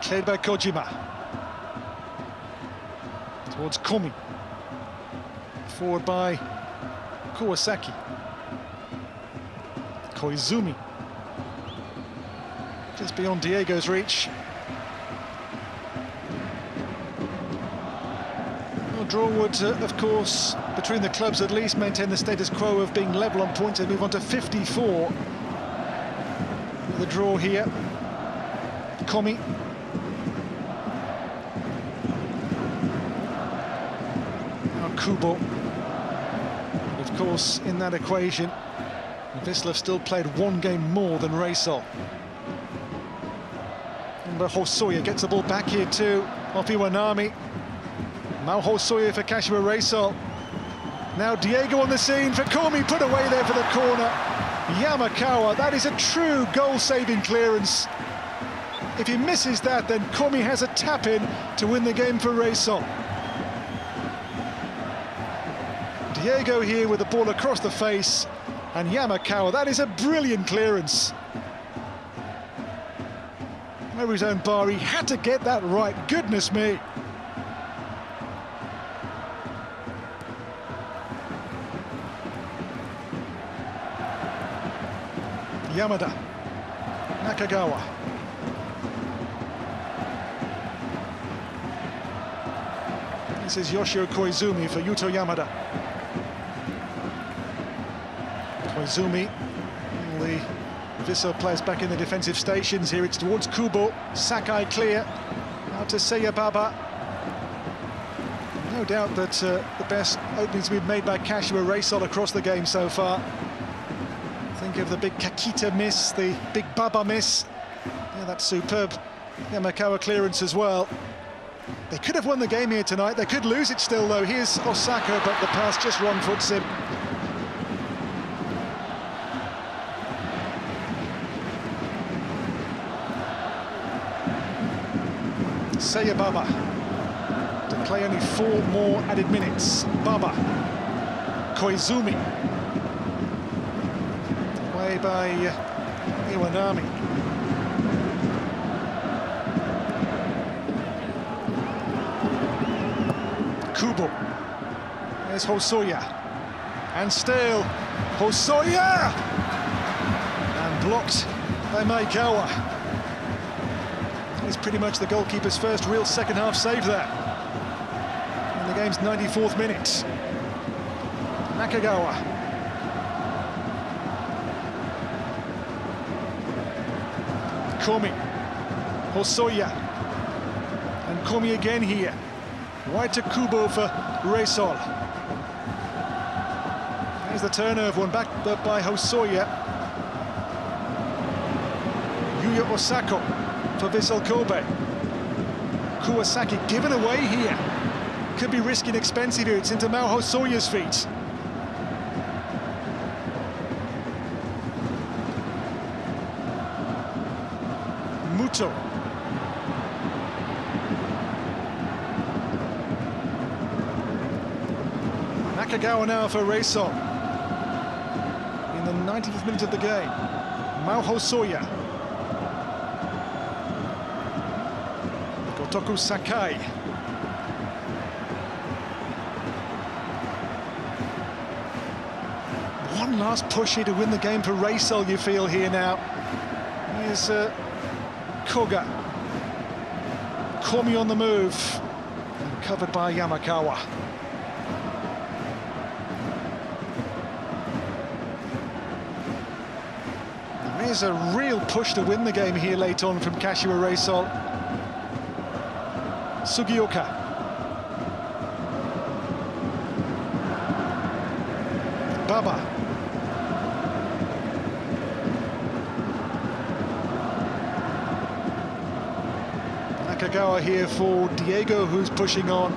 Cleared by Kojima. Towards Komi. Forward by Kawasaki. Koizumi. Just beyond Diego's reach. Well, draw would, of course, between the clubs at least maintain the status quo of being level on points and move on to 54. With a draw here. Komi. Now Kubo. Of course, in that equation, Vissel have still played 1 game more than Reysol. But Hosoya gets the ball back here too, off Iwanami. Now Hosoya for Kashiwa Reysol. Now Diego on the scene for Komi, put away there for the corner. Yamakawa, that is a true goal-saving clearance. If he misses that, then Komi has a tap-in to win the game for Reysol. Diego here with the ball across the face, and Yamakawa, that is a brilliant clearance. Over his own bar, he had to get that right, goodness me. Yamada, Nakagawa. This is Yoshio Koizumi for Yuto Yamada. Koizumi, the Vissel players back in the defensive stations here. It's towards Kubo. Sakai clear. Out to Seyababa. No doubt that the best openings have been made by Kashiwa Reysol across the game so far. Think of the big Kakita miss, the big Baba miss. Yeah, that's superb. Yamakawa clearance as well. They could have won the game here tonight. They could lose it still, though. Here's Osaka, but the pass just wrong foots him. Seyababa to play only 4 more added minutes. Baba, Koizumi, away by Iwanami. Kubo, there's Hosoya, and still Hosoya, and blocked by Maekawa. It's pretty much the goalkeeper's first real second-half save there. In the game's 94th minute. Nakagawa. Komi. Hosoya. And Komi again here. Wide to Kubo for Reysol. There's the turnover, one back by Hosoya. Yuya Osako for Vissel Kobe. Kuwasaki given away here. Could be risky and expensive here. It's into Mao Hosoya's feet. Muto. Nakagawa now for Reysol. In the 90th minute of the game. Mao Hosoya. Gotoku Sakai. One last push here to win the game for Reysol, you feel here now. Here's Koga. Komi on the move. And covered by Yamakawa. There is a real push to win the game here late on from Kashiwa Reysol. Sugioka. Baba. Nakagawa here for Diego, who's pushing on.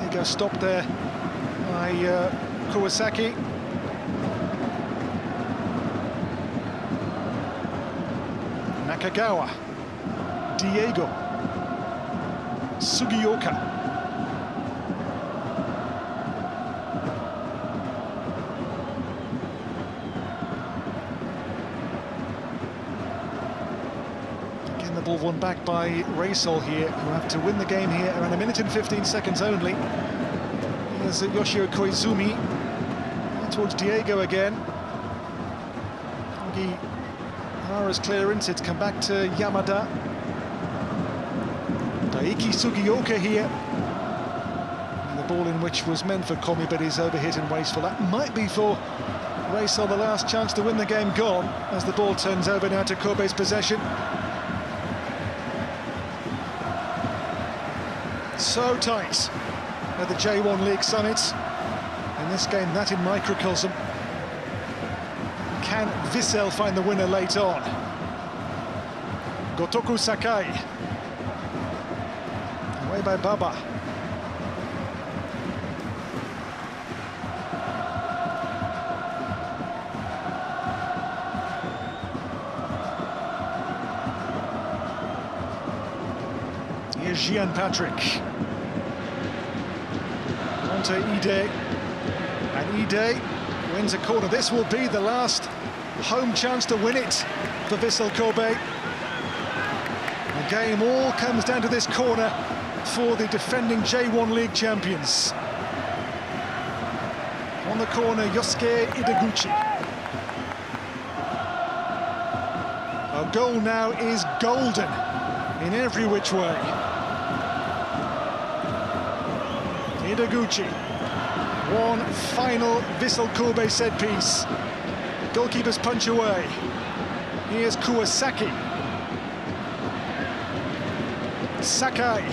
Diego stopped there by Kuwasaki. Nakagawa. Diego. Sugioka. Again, the ball won back by Reysol here, who have to win the game here around 1 minute and 15 seconds only. Here's Yoshio Koizumi towards Diego again. Hara's clearance, it's come back to Yamada. Daiki Sugioka here. And the ball in which was meant for Komi, but is overhit and wasteful. That might be for Reysol the last chance to win the game gone, as the ball turns over now to Kobe's possession. So tight at the J1 League Summit. In this game, that in microcosm. Can Vissel find the winner late on? Gotoku Sakai. Away by Baba. Here's Gian Patrick. On to Ide. And Ide wins a corner. This will be the last home chance to win it for Vissel Kobe. The game all comes down to this corner for the defending J1 League champions. On the corner, Yosuke Ideguchi. Our goal now is golden in every which way. Ideguchi. One final Vissel Kobe set piece. Goalkeeper's punch away. Here's Kuwasaki. Sakai.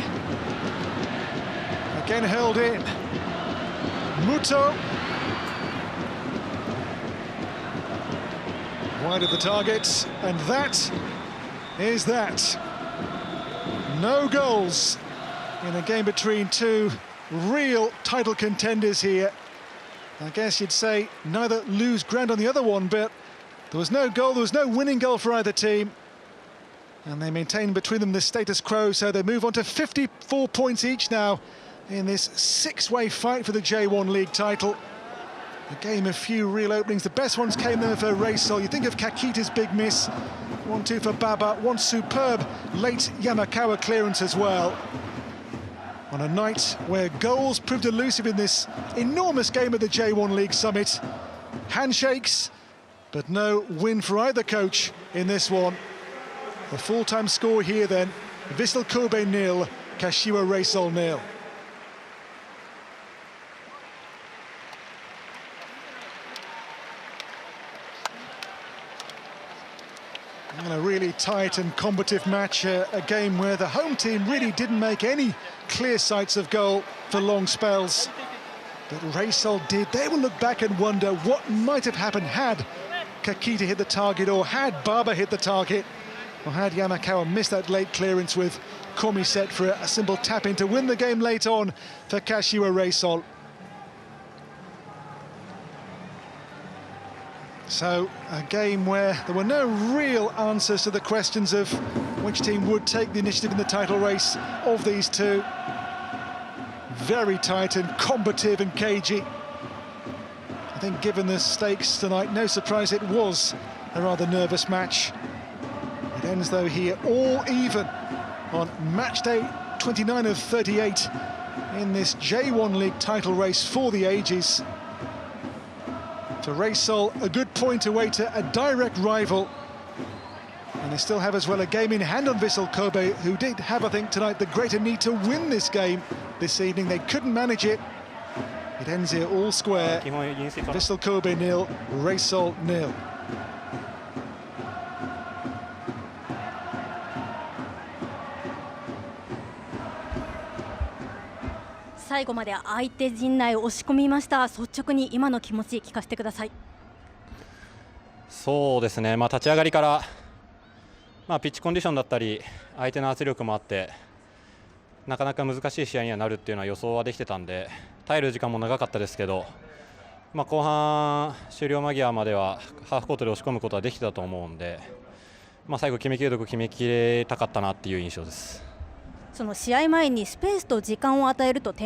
Again held in. Muto. Wide of the target, and that is that. No goals in a game between two real title contenders here. I guess you'd say neither lose ground on the other one, but there was no goal, there was no winning goal for either team. And they maintain between them the status quo, so they move on to 54 points each now in this six-way fight for the J1 League title. A game of few real openings. The best ones came there for Reysol. You think of Kakita's big miss, 1-2 for Baba, one superb late Yamakawa clearance as well. On a night where goals proved elusive in this enormous game of the J1 League Summit. Handshakes, but no win for either coach in this one. The full-time score here then, Vissel Kobe 0, Kashiwa Reysol 0. And a real really tight and combative match, a game where the home team really didn't make any clear sights of goal for long spells. But Reysol did. They will look back and wonder what might have happened had Kakita hit the target, or had Baba hit the target, or had Yamakawa missed that late clearance with Komi set for a simple tap-in to win the game late on for Kashiwa Reysol. So, a game where there were no real answers to the questions of which team would take the initiative in the title race of these two. Very tight and combative and cagey. I think given the stakes tonight, no surprise it was a rather nervous match. It ends though here all even on match day 29 of 38 in this J1 League title race for the ages. For Reysol, a good point away to a direct rival. And they still have as well a game in hand on Vissel Kobe, who did have, I think, tonight the greater need to win this game this evening. They couldn't manage it. It ends here all square. Vissel Kobe 0, Reysol 0.最後まで相手陣内を押し込みました。率直に今の気持ち聞かせてください。そうですね、立ち上がりから、ピッチコンディションだったり相手の圧力もあってなかなか難しい試合にはなるっていうのは予想はできてたんで、耐える時間も長かったですけど、後半終了間際まではハーフコートで押し込むことはできたと思うんで、最後決めきるとこ決めきれたかったなっていう印象です。その試合前にスペースと時間を与えると